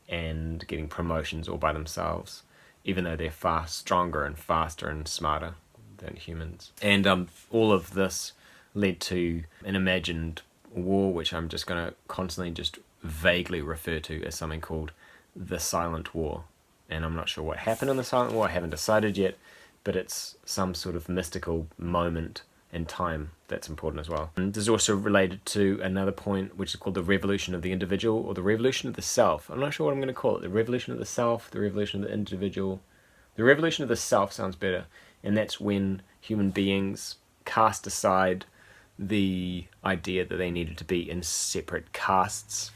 and getting promotions all by themselves, even though they're far stronger and faster and smarter than humans. And all of this led to an imagined war, which I'm just going to constantly just vaguely refer to as something called the Silent War. And I'm not sure what happened in the Silent War, I haven't decided yet, but it's some sort of mystical moment in time that's important as well. And this is also related to another point, which is called the revolution of the individual, or the revolution of the self. I'm not sure what I'm going to call it. The revolution of the self, the revolution of the individual. The revolution of the self sounds better, and that's when human beings cast aside the idea that they needed to be in separate castes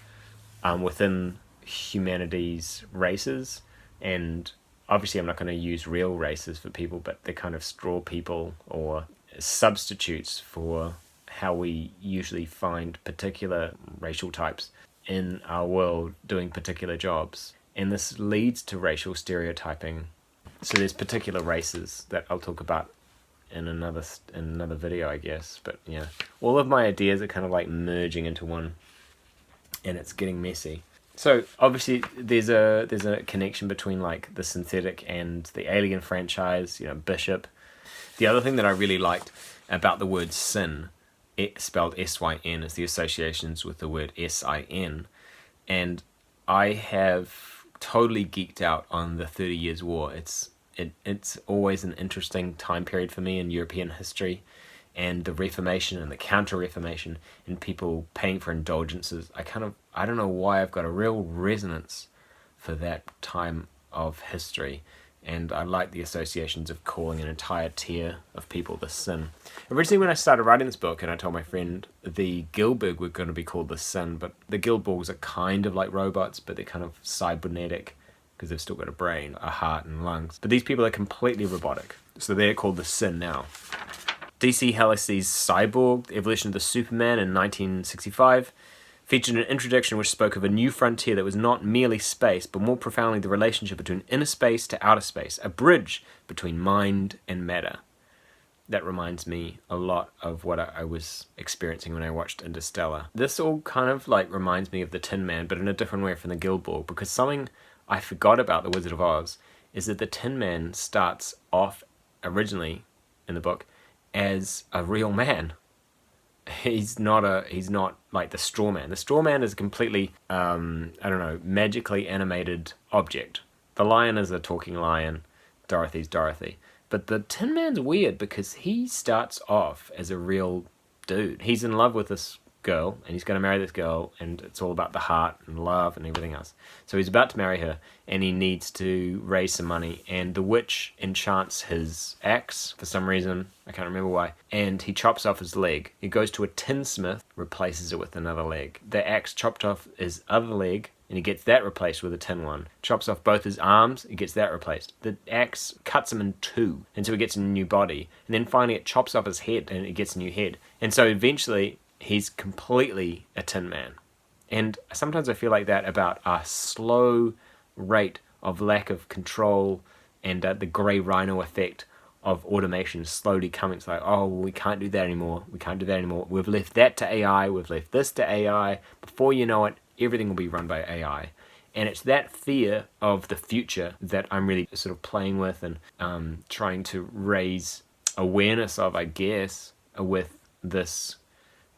within humanity's races. And obviously I'm not going to use real races for people, but they're kind of straw people or substitutes for how we usually find particular racial types in our world doing particular jobs. And this leads to racial stereotyping. So there's particular races that I'll talk about in another video, I guess. But yeah, all of my ideas are kind of like merging into one, and it's getting messy. So obviously there's a connection between like the synthetic and the Alien franchise, Bishop. The other thing that I really liked about the word sin, it spelled S-Y-N, is the associations with the word S-I-N. And I have totally geeked out on the 30 Years' War. It's always an interesting time period for me in European history, and the Reformation and the Counter-Reformation and people paying for indulgences. I don't know why I've got a real resonance for that time of history. And I like the associations of calling an entire tier of people the sin. Originally when I started writing this book, and I told my friend the Guildborg were going to be called the sin, but the Guildborgs are kind of like robots, but they're kind of cybernetic because they've still got a brain, a heart and lungs. But these people are completely robotic, so they're called the sin now. DC Hallisey's Cyborg, The Evolution of the Superman in 1965, featured an introduction which spoke of a new frontier that was not merely space, but more profoundly the relationship between inner space to outer space, a bridge between mind and matter. That reminds me a lot of what I was experiencing when I watched Interstellar. This all kind of like reminds me of the Tin Man, but in a different way from the Guildborg, because something I forgot about The Wizard of Oz is that the Tin Man starts off originally in the book as a real man. He's not like the straw man. The straw man is a completely magically animated object. The lion is a talking lion. Dorothy's Dorothy. But the Tin Man's weird because he starts off as a real dude. He's in love with this girl, and he's going to marry this girl, and it's all about the heart and love and everything else. So he's about to marry her, and he needs to raise some money, and the witch enchants his axe for some reason. I can't remember why. And he chops off his leg. He goes to a tinsmith, replaces it with another leg. The axe chopped off his other leg, and he gets that replaced with a tin one. Chops off both his arms, he gets that replaced. The axe cuts him in two, and so he gets a new body. And then finally it chops off his head, and it gets a new head. And so eventually he's completely a Tin Man. And sometimes I feel like that about our slow rate of lack of control and the grey rhino effect of automation slowly coming. It's like, oh, we can't do that anymore. We can't do that anymore. We've left that to AI. We've left this to AI. Before you know it, everything will be run by AI. And it's that fear of the future that I'm really sort of playing with and trying to raise awareness of, I guess, with this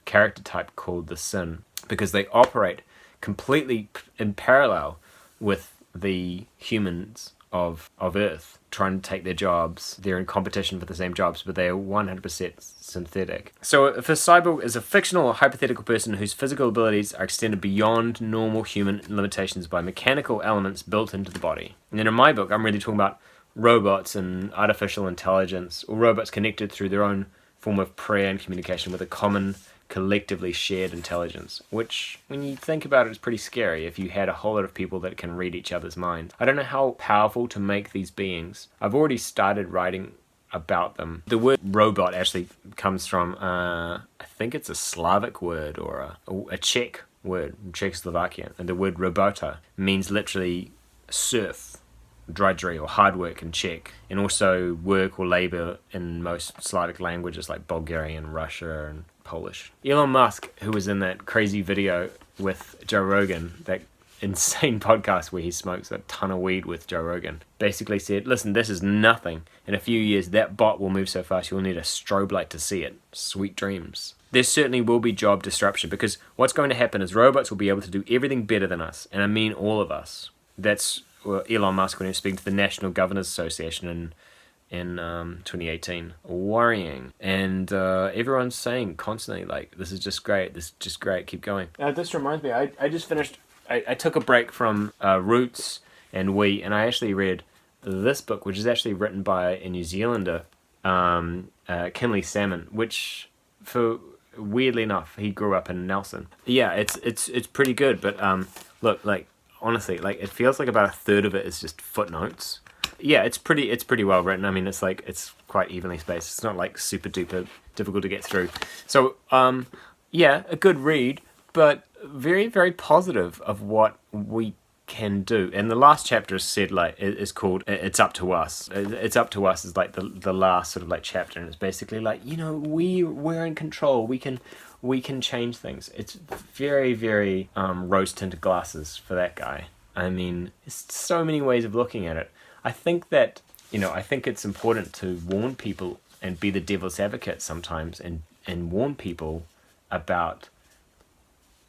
character type called the Sin, because they operate completely in parallel with the humans of Earth trying to take their jobs. They're in competition for the same jobs, but they are 100% synthetic. So if a cyborg is a fictional or hypothetical person whose physical abilities are extended beyond normal human limitations by mechanical elements built into the body. And then in my book, I'm really talking about robots and artificial intelligence, or robots connected through their own form of prayer and communication with a common collectively shared intelligence, which when you think about it is pretty scary if you had a whole lot of people that can read each other's minds. I don't know how powerful to make these beings. I've already started writing about them. The word robot actually comes from I think it's a Slavic word or a Czech word, Czechoslovakia, and the word robota means literally serf, drudgery or hard work in Czech, and also work or labor in most Slavic languages like Bulgarian, Russia, and Polish. Elon Musk, who was in that crazy video with Joe Rogan, that insane podcast where he smokes a ton of weed with Joe Rogan, basically said, listen, this is nothing. In a few years, that bot will move so fast you'll need a strobe light to see it. Sweet dreams. there certainly will be job disruption, because what's going to happen is robots will be able to do everything better than us, and I mean all of us. That's Elon Musk when he was speaking to the National Governors Association in 2018. Worrying. And everyone's saying constantly, like, this is just great, keep going. This reminds me, I just finished, I took a break from Roots and and I actually read this book, which is actually written by a New Zealander, Kinley Salmon, which, for weirdly enough, he grew up in Nelson. Yeah, it's pretty good, but look, like, honestly, like, it feels like about a third of it is just footnotes. Yeah, it's pretty well written. I mean, it's quite evenly spaced. It's not like super duper difficult to get through. So, yeah, a good read, but very, very positive of what we can do. And the last chapter is said, like, is called "It's Up to Us." It's up to us is like the last sort of like chapter, and it's basically like, you know, we're in control. We can change things. It's very, very rose-tinted glasses for that guy. I mean, there's so many ways of looking at it. I think that, you know, I think it's important to warn people and be the devil's advocate sometimes, and warn people about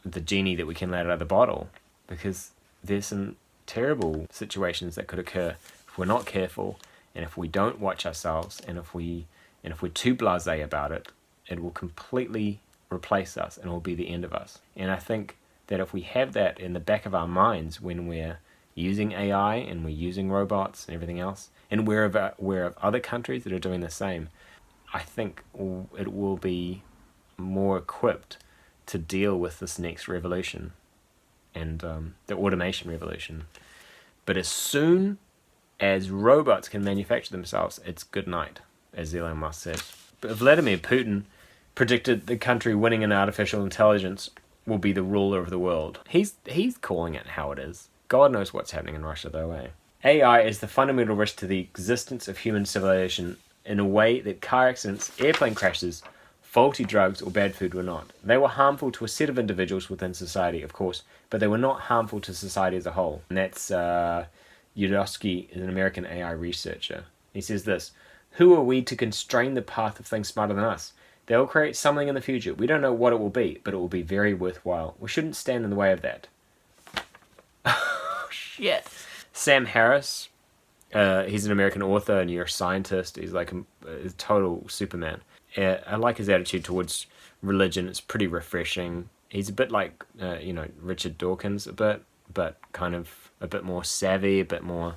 the genie that we can let out of the bottle, because there's some terrible situations that could occur if we're not careful, and if we don't watch ourselves, and if we're too blasé about it, it will completely replace us and it will be the end of us. And I think that if we have that in the back of our minds when we're using AI and we're using robots and everything else, and we're of other countries that are doing the same, I think it will be more equipped to deal with this next revolution, and the automation revolution. But as soon as robots can manufacture themselves, it's good night, as Elon Musk says. But Vladimir Putin predicted the country winning in artificial intelligence will be the ruler of the world. He's calling it how it is. God knows what's happening in Russia, though, eh? AI is the fundamental risk to the existence of human civilization in a way that car accidents, airplane crashes, faulty drugs, or bad food were not. They were harmful to a set of individuals within society, of course, but they were not harmful to society as a whole. And that's Yudowski, is an American AI researcher. He says this: "Who are we to constrain the path of things smarter than us? They will create something in the future. We don't know what it will be, but it will be very worthwhile. We shouldn't stand in the way of that." Shit. Sam Harris, he's an American author and neuroscientist. He's like a total Superman. I like his attitude towards religion. It's pretty refreshing. He's a bit like, Richard Dawkins a bit, but kind of a bit more savvy, a bit more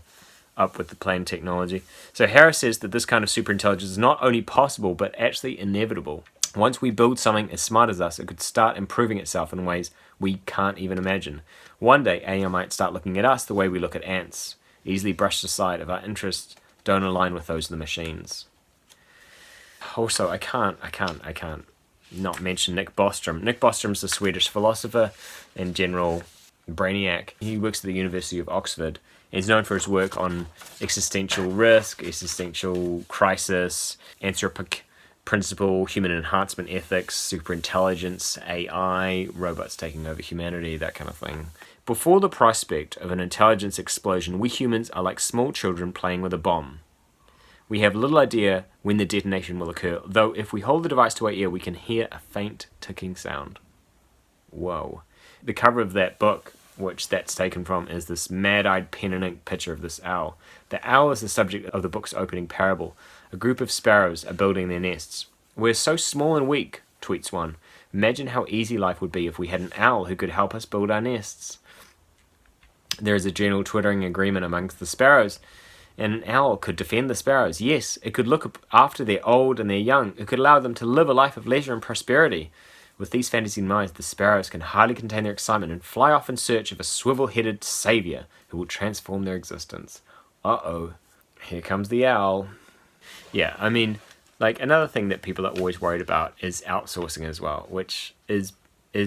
up with the plain technology. So Harris says that this kind of superintelligence is not only possible, but actually inevitable. Once we build something as smart as us, it could start improving itself in ways we can't even imagine. One day, AI might start looking at us the way we look at ants, easily brushed aside if our interests don't align with those of the machines. Also, I can't not mention Nick Bostrom. Nick Bostrom's a Swedish philosopher and general brainiac. He works at the University of Oxford. He's known for his work on existential risk, existential crisis, anthropic principle, human enhancement ethics, superintelligence, AI, robots taking over humanity, that kind of thing. Before the prospect of an intelligence explosion, we humans are like small children playing with a bomb. We have little idea when the detonation will occur, though if we hold the device to our ear, we can hear a faint ticking sound. Whoa. The cover of that book, which that's taken from, is this mad-eyed pen and ink picture of this owl. The owl is the subject of the book's opening parable. A group of sparrows are building their nests. "We're so small and weak," tweets one. "Imagine how easy life would be if we had an owl who could help us build our nests." There is a general twittering agreement amongst the sparrows, and an owl could defend the sparrows. Yes, it could look after their old and their young. It could allow them to live a life of leisure and prosperity. With these fantasies in mind, the sparrows can hardly contain their excitement and fly off in search of a swivel-headed savior who will transform their existence. Uh-oh, here comes the owl. Yeah, I mean, like, another thing that people are always worried about is outsourcing as well, which is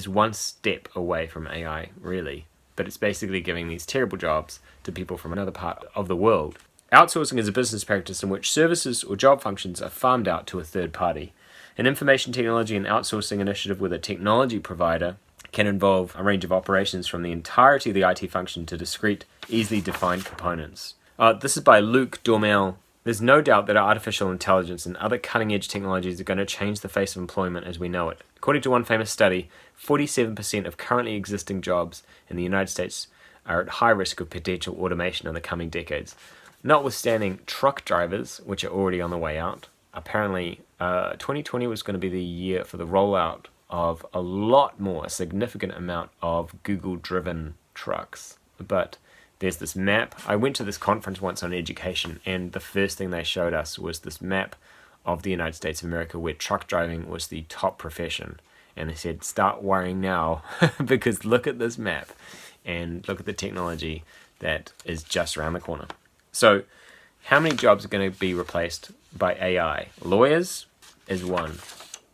one step away from AI, really. But it's basically giving these terrible jobs to people from another part of the world. Outsourcing is a business practice in which services or job functions are farmed out to a third party. An information technology and outsourcing initiative with a technology provider can involve a range of operations from the entirety of the IT function to discrete, easily defined components. This is by Luc Dormel There's no doubt that artificial intelligence and other cutting-edge technologies are going to change the face of employment as we know it. According to one famous study, 47% of currently existing jobs in the United States are at high risk of potential automation in the coming decades. Notwithstanding truck drivers, which are already on the way out, apparently 2020 was going to be the year for the rollout of a significant amount of Google-driven trucks. But there's this map. I went to this conference once on education, and the first thing they showed us was this map of the United States of America where truck driving was the top profession. And they said, start worrying now, because look at this map, and look at the technology that is just around the corner. So, how many jobs are going to be replaced by AI? Lawyers is one.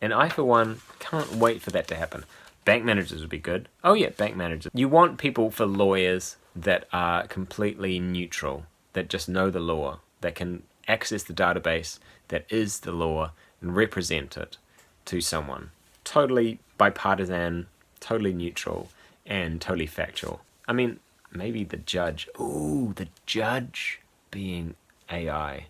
And I, for one, can't wait for that to happen. Bank managers would be good. Oh yeah, bank managers. You want people for lawyers that are completely neutral, that just know the law, that can access the database that is the law and represent it to someone. Totally bipartisan, totally neutral, and totally factual. I mean, maybe the judge. Ooh, the judge being AI.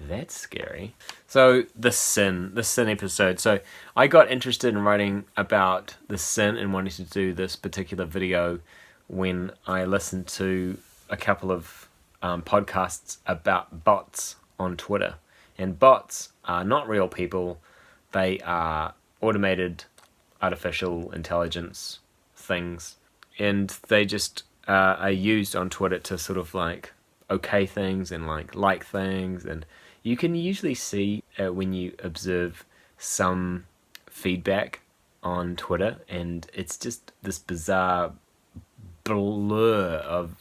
That's scary. So, the sin episode. So, I got interested in writing about the sin and wanting to do this particular video when I listened to a couple of podcasts about bots on Twitter. And bots are not real people. They are automated artificial intelligence things. And they just are used on Twitter to sort of like okay things and like things. And you can usually see when you observe some feedback on Twitter, and it's just this bizarre blur of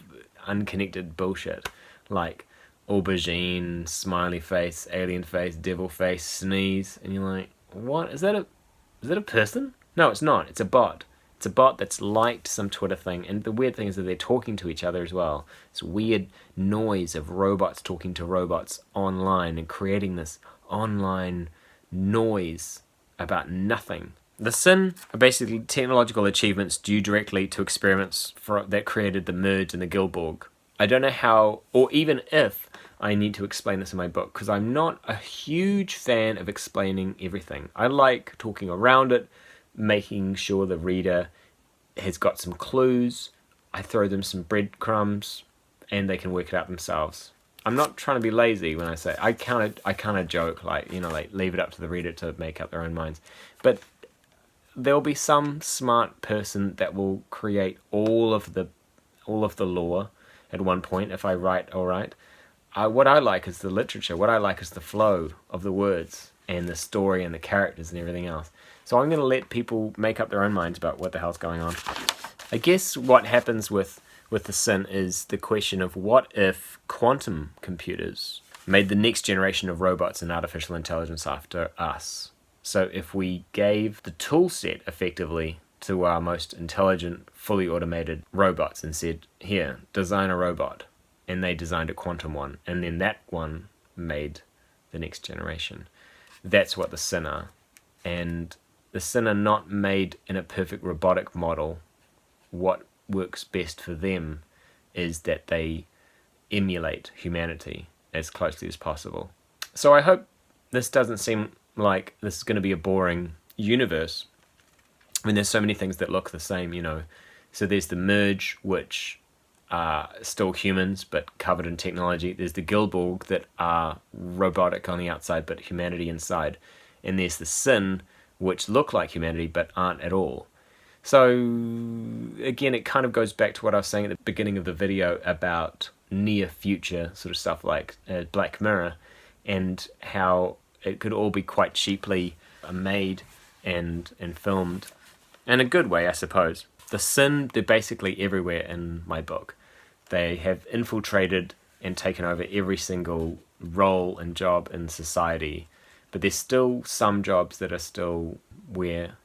unconnected bullshit, like aubergine, smiley face, alien face, devil face, sneeze, and you're like, what? Is that a person? No, it's not. It's a bot. It's a bot that's liked some Twitter thing, and the weird thing is that they're talking to each other as well. This weird noise of robots talking to robots online and creating this online noise about nothing. The sin are basically technological achievements due directly to experiments that created the merge and the Guildborg. I don't know how, or even if, I need to explain this in my book, because I'm not a huge fan of explaining everything. I like talking around it, making sure the reader has got some clues. I throw them some breadcrumbs, and they can work it out themselves. I'm not trying to be lazy when I say I kind of joke, like leave it up to the reader to make up their own minds. But there'll be some smart person that will create all of the lore at one point if I write all right. What I like is the literature. What I like is the flow of the words and the story and the characters and everything else. So I'm going to let people make up their own minds about what the hell's going on. I guess what happens with the sin is the question of what if quantum computers made the next generation of robots and artificial intelligence after us? So if we gave the tool set effectively to our most intelligent, fully automated robots and said, here, design a robot. And they designed a quantum one. And then that one made the next generation. That's what the sin are. And the sin are not made in a perfect robotic model. What works best for them is that they emulate humanity as closely as possible. So I hope this doesn't seem like this is going to be a boring universe. I mean, there's so many things that look the same, So there's the merge, which are still humans but covered in technology. There's the Guildborg that are robotic on the outside but humanity inside. And there's the sin, which look like humanity but aren't at all. So again, it kind of goes back to what I was saying at the beginning of the video about near future sort of stuff like Black Mirror, and how it could all be quite cheaply made and filmed in a good way, I suppose. The sin, they're basically everywhere in my book. They have infiltrated and taken over every single role and job in society, but there's still some jobs that are still where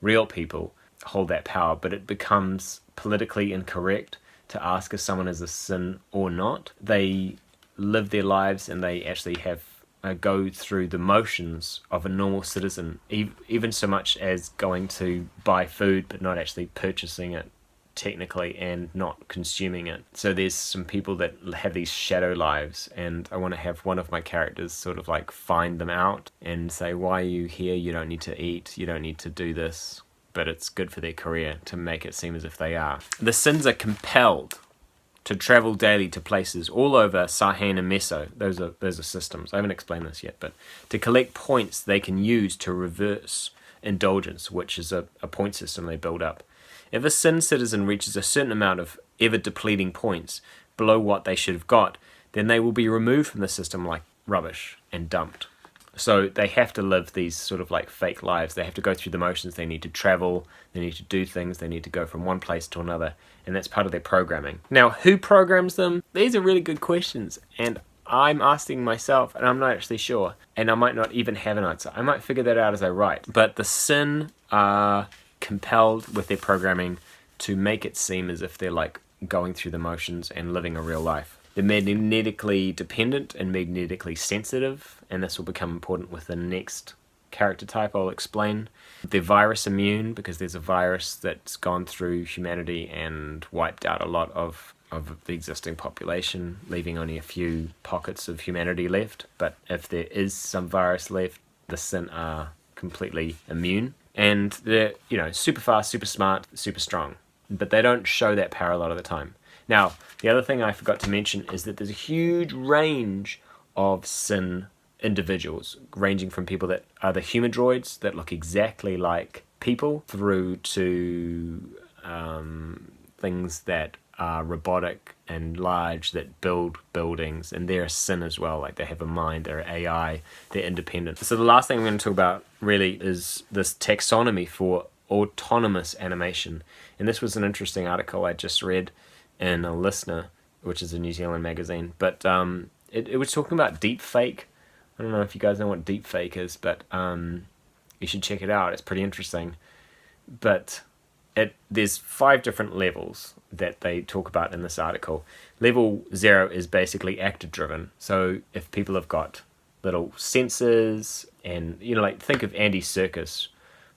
real people, hold that power, but it becomes politically incorrect to ask if someone is a sin or not. They live their lives and they actually have go through the motions of a normal citizen, even so much as going to buy food but not actually purchasing it technically and not consuming it. So there's some people that have these shadow lives, and I want to have one of my characters sort of like find them out and say, why are you here? You don't need to eat, you don't need to do this, but it's good for their career to make it seem as if they are. The Sins are compelled to travel daily to places all over Sahen and Meso. Those are systems. I haven't explained this yet, but to collect points they can use to reverse indulgence, which is a point system they build up. If a Sin citizen reaches a certain amount of ever-depleting points below what they should have got, then they will be removed from the system like rubbish and dumped. So they have to live these sort of like fake lives. They have to go through the motions. They need to travel. They need to do things. They need to go from one place to another. And that's part of their programming. Now, who programs them? These are really good questions. And I'm asking myself, and I'm not actually sure. And I might not even have an answer. I might figure that out as I write. But the Sin are compelled with their programming to make it seem as if they're like going through the motions and living a real life. They're magnetically dependent and magnetically sensitive, and this will become important with the next character type I'll explain. They're virus immune because there's a virus that's gone through humanity and wiped out a lot of the existing population, leaving only a few pockets of humanity left. But if there is some virus left, the Sin are completely immune. And they're, super fast, super smart, super strong. But they don't show that power a lot of the time. Now, the other thing I forgot to mention is that there's a huge range of Sin individuals, ranging from people that are the humadroids that look exactly like people, through to things that are robotic and large that build buildings, and they're a Sin as well. Like, they have a mind, they're AI, they're independent. So the last thing I'm going to talk about really is this taxonomy for autonomous animation. And this was an interesting article I just read in a Listener, which is a New Zealand magazine. But it was talking about deep fake. I don't know if you guys know what deep fake is, but you should check it out. It's pretty interesting. But there's 5 different levels that they talk about in this article. Level 0 is basically actor driven. So if people have got little sensors, and like, think of Andy Serkis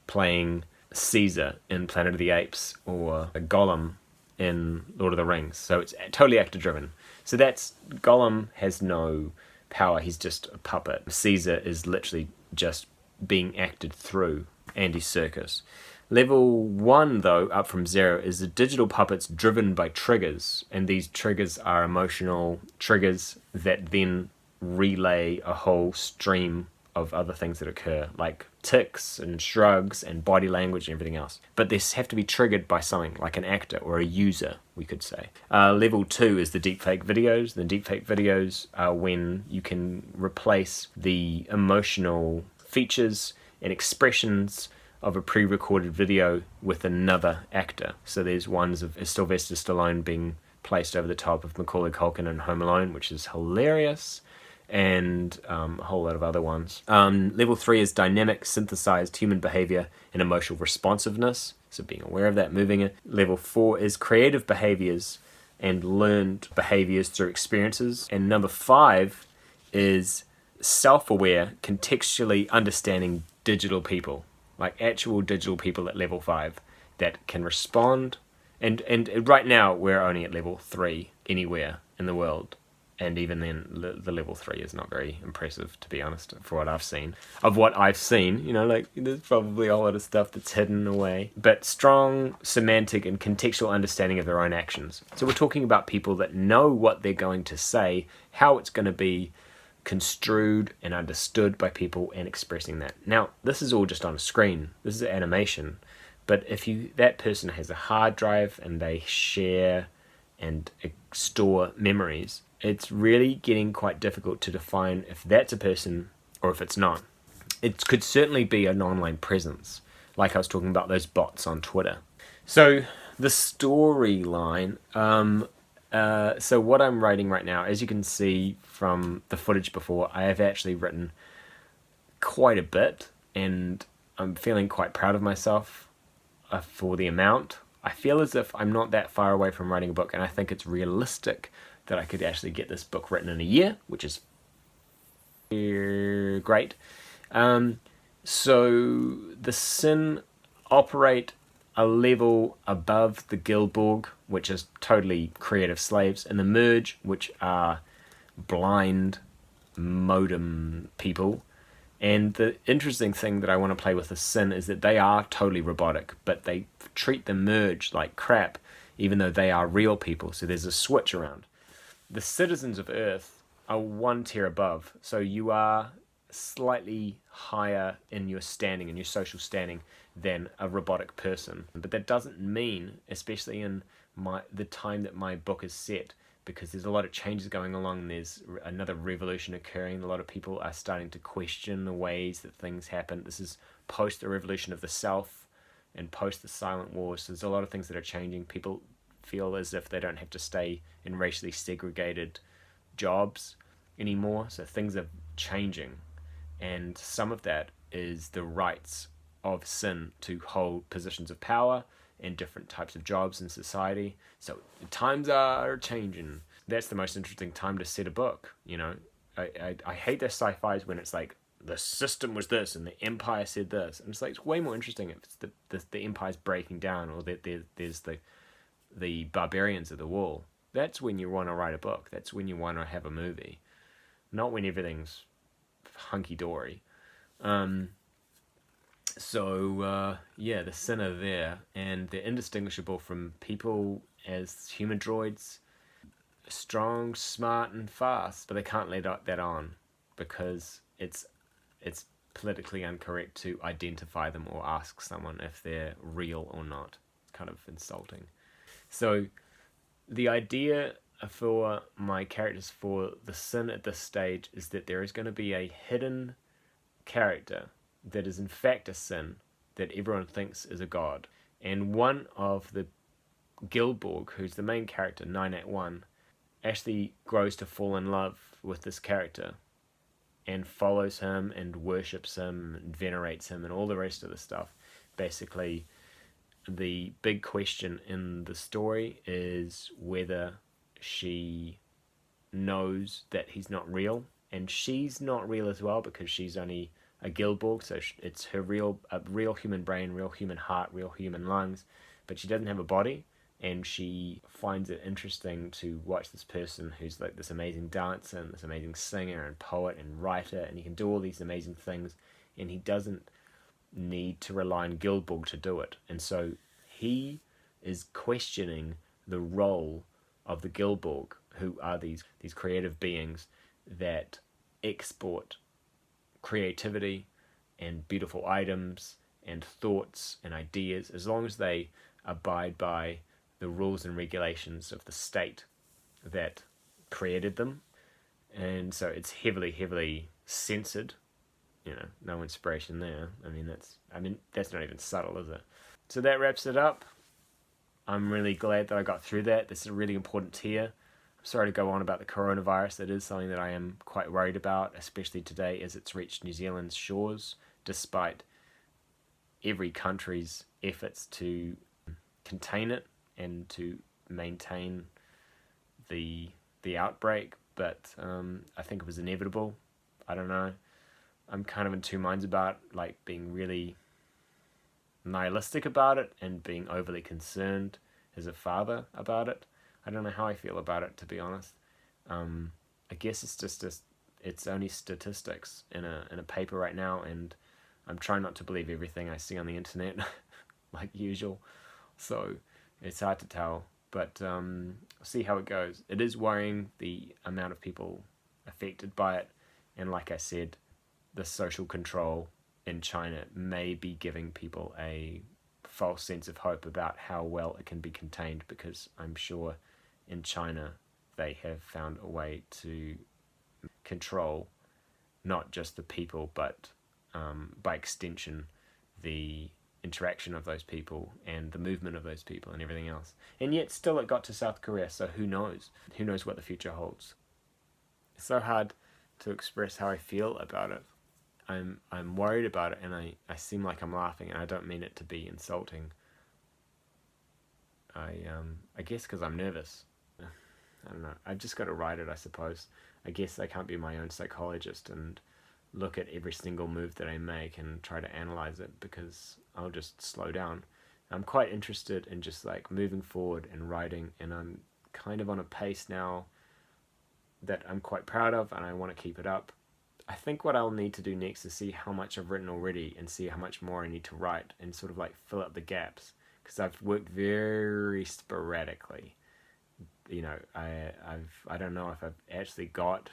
playing Caesar in Planet of the Apes, or a Gollum in Lord of the Rings. So it's totally actor driven. So Gollum has no power, he's just a puppet. Caesar is literally just being acted through Andy Serkis. Level 1, though, up from 0, is the digital puppets driven by triggers, and these triggers are emotional triggers that then relay a whole stream of other things that occur, like tics and shrugs and body language and everything else. But they have to be triggered by something, like an actor or a user, we could say. Level 2 is the deepfake videos. The deepfake videos are when you can replace the emotional features and expressions of a pre-recorded video with another actor. So there's ones of Sylvester Stallone being placed over the top of Macaulay Culkin in Home Alone, which is hilarious, and a whole lot of other ones. Level 3 is dynamic synthesized human behavior and emotional responsiveness, so being aware of that, moving it. Level 4 is creative behaviors and learned behaviors through experiences. And number 5 is self-aware, contextually understanding digital people, like actual digital people at level 5 that can respond. And right now we're only at level 3 anywhere in the world. And even then, the level 3 is not very impressive, to be honest, for what I've seen. Of what I've seen, like, there's probably a lot of stuff that's hidden away. But strong semantic and contextual understanding of their own actions. So we're talking about people that know what they're going to say, how it's going to be construed and understood by people, and expressing that. Now, this is all just on a screen. This is animation. But if that person has a hard drive and they share and store memories, it's really getting quite difficult to define if that's a person or if it's not. It could certainly be an online presence, like I was talking about those bots on Twitter. So the storyline, so what I'm writing right now, as you can see from the footage before, I have actually written quite a bit, and I'm feeling quite proud of myself for the amount. I feel as if I'm not that far away from writing a book, and I think it's realistic that I could actually get this book written in a year, which is great. So the Sin operate a level above the Guildborg, which is totally creative slaves, and the Merge, which are blind modem people. And the interesting thing that I want to play with the Sin is that they are totally robotic, but they treat the Merge like crap, even though they are real people. So there's a switch around. The citizens of Earth are one tier above, so you are slightly higher in your standing, in your social standing, than a robotic person. But that doesn't mean, especially in the time that my book is set, because there's a lot of changes going along, there's another revolution occurring, a lot of people are starting to question the ways that things happen. This is post the revolution of the South and post the Silent Wars, so there's a lot of things that are changing. People feel as if they don't have to stay in racially segregated jobs anymore, so things are changing, and some of that is the rights of Sin to hold positions of power in different types of jobs in society. So times are changing. That's the most interesting time to set a book. I hate the sci-fis when it's like the system was this and the empire said this, and it's like it's way more interesting if it's the empire's breaking down, or that there's the barbarians of the wall. That's when you want to write a book. That's when you want to have a movie, not when everything's hunky-dory. The Sin are there, and they're indistinguishable from people as humadroids, strong, smart, and fast, but they can't let that on because it's politically incorrect to identify them or ask someone if they're real or not. It's kind of insulting. So the idea for my characters for the Sin at this stage is that there is going to be a hidden character that is in fact a Sin that everyone thinks is a god. And one of the Guildborg, who's the main character, 981, actually grows to fall in love with this character and follows him and worships him and venerates him and all the rest of the stuff. Basically, the big question in the story is whether she knows that he's not real, and she's not real as well because she's only a Guildborg, so it's a real human brain, real human heart, real human lungs, but she doesn't have a body, and she finds it interesting to watch this person who's like this amazing dancer and this amazing singer and poet and writer, and he can do all these amazing things, and he doesn't need to rely on Guildborg to do it. And so he is questioning the role of the Guildborg, who are these creative beings that export creativity and beautiful items and thoughts and ideas, as long as they abide by the rules and regulations of the state that created them. And so it's heavily censored. No inspiration there. That's not even subtle, is it? So that wraps it up. I'm really glad that I got through that. This is a really important tier. I'm sorry to go on about the coronavirus. It is something that I am quite worried about, especially today as it's reached New Zealand's shores, despite every country's efforts to contain it and to maintain the outbreak. But I think it was inevitable. I don't know. I'm kind of in two minds about being really nihilistic about it and being overly concerned as a father about it. I don't know how I feel about it, to be honest. I guess it's only statistics in a paper right now, and I'm trying not to believe everything I see on the internet, like usual. So it's hard to tell, but see how it goes. It is worrying, the amount of people affected by it, and like I said, the social control in China may be giving people a false sense of hope about how well it can be contained, because I'm sure in China they have found a way to control not just the people, but by extension the interaction of those people and the movement of those people and everything else. And yet still it got to South Korea, so who knows? Who knows what the future holds? It's so hard to express how I feel about it. I'm worried about it, and I seem like I'm laughing, and I don't mean it to be insulting. I guess because I'm nervous. I don't know. I've just got to write it, I suppose. I guess I can't be my own psychologist and look at every single move that I make and try to analyze it, because I'll just slow down. I'm quite interested in just like moving forward and writing, and I'm kind of on a pace now that I'm quite proud of, and I want to keep it up. I think what I'll need to do next is see how much I've written already and see how much more I need to write and sort of like fill up the gaps, because I've worked very sporadically. I don't know if I've actually got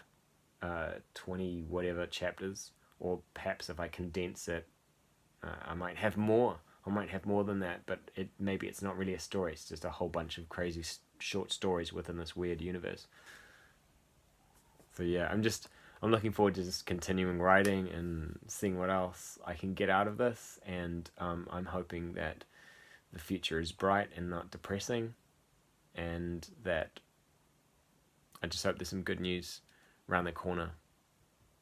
20 whatever chapters, or perhaps if I condense it, I might have more. I might have more than that, but maybe it's not really a story. It's just a whole bunch of crazy short stories within this weird universe. So yeah, I'm looking forward to just continuing writing and seeing what else I can get out of this, and I'm hoping that the future is bright and not depressing, and that I just hope there's some good news around the corner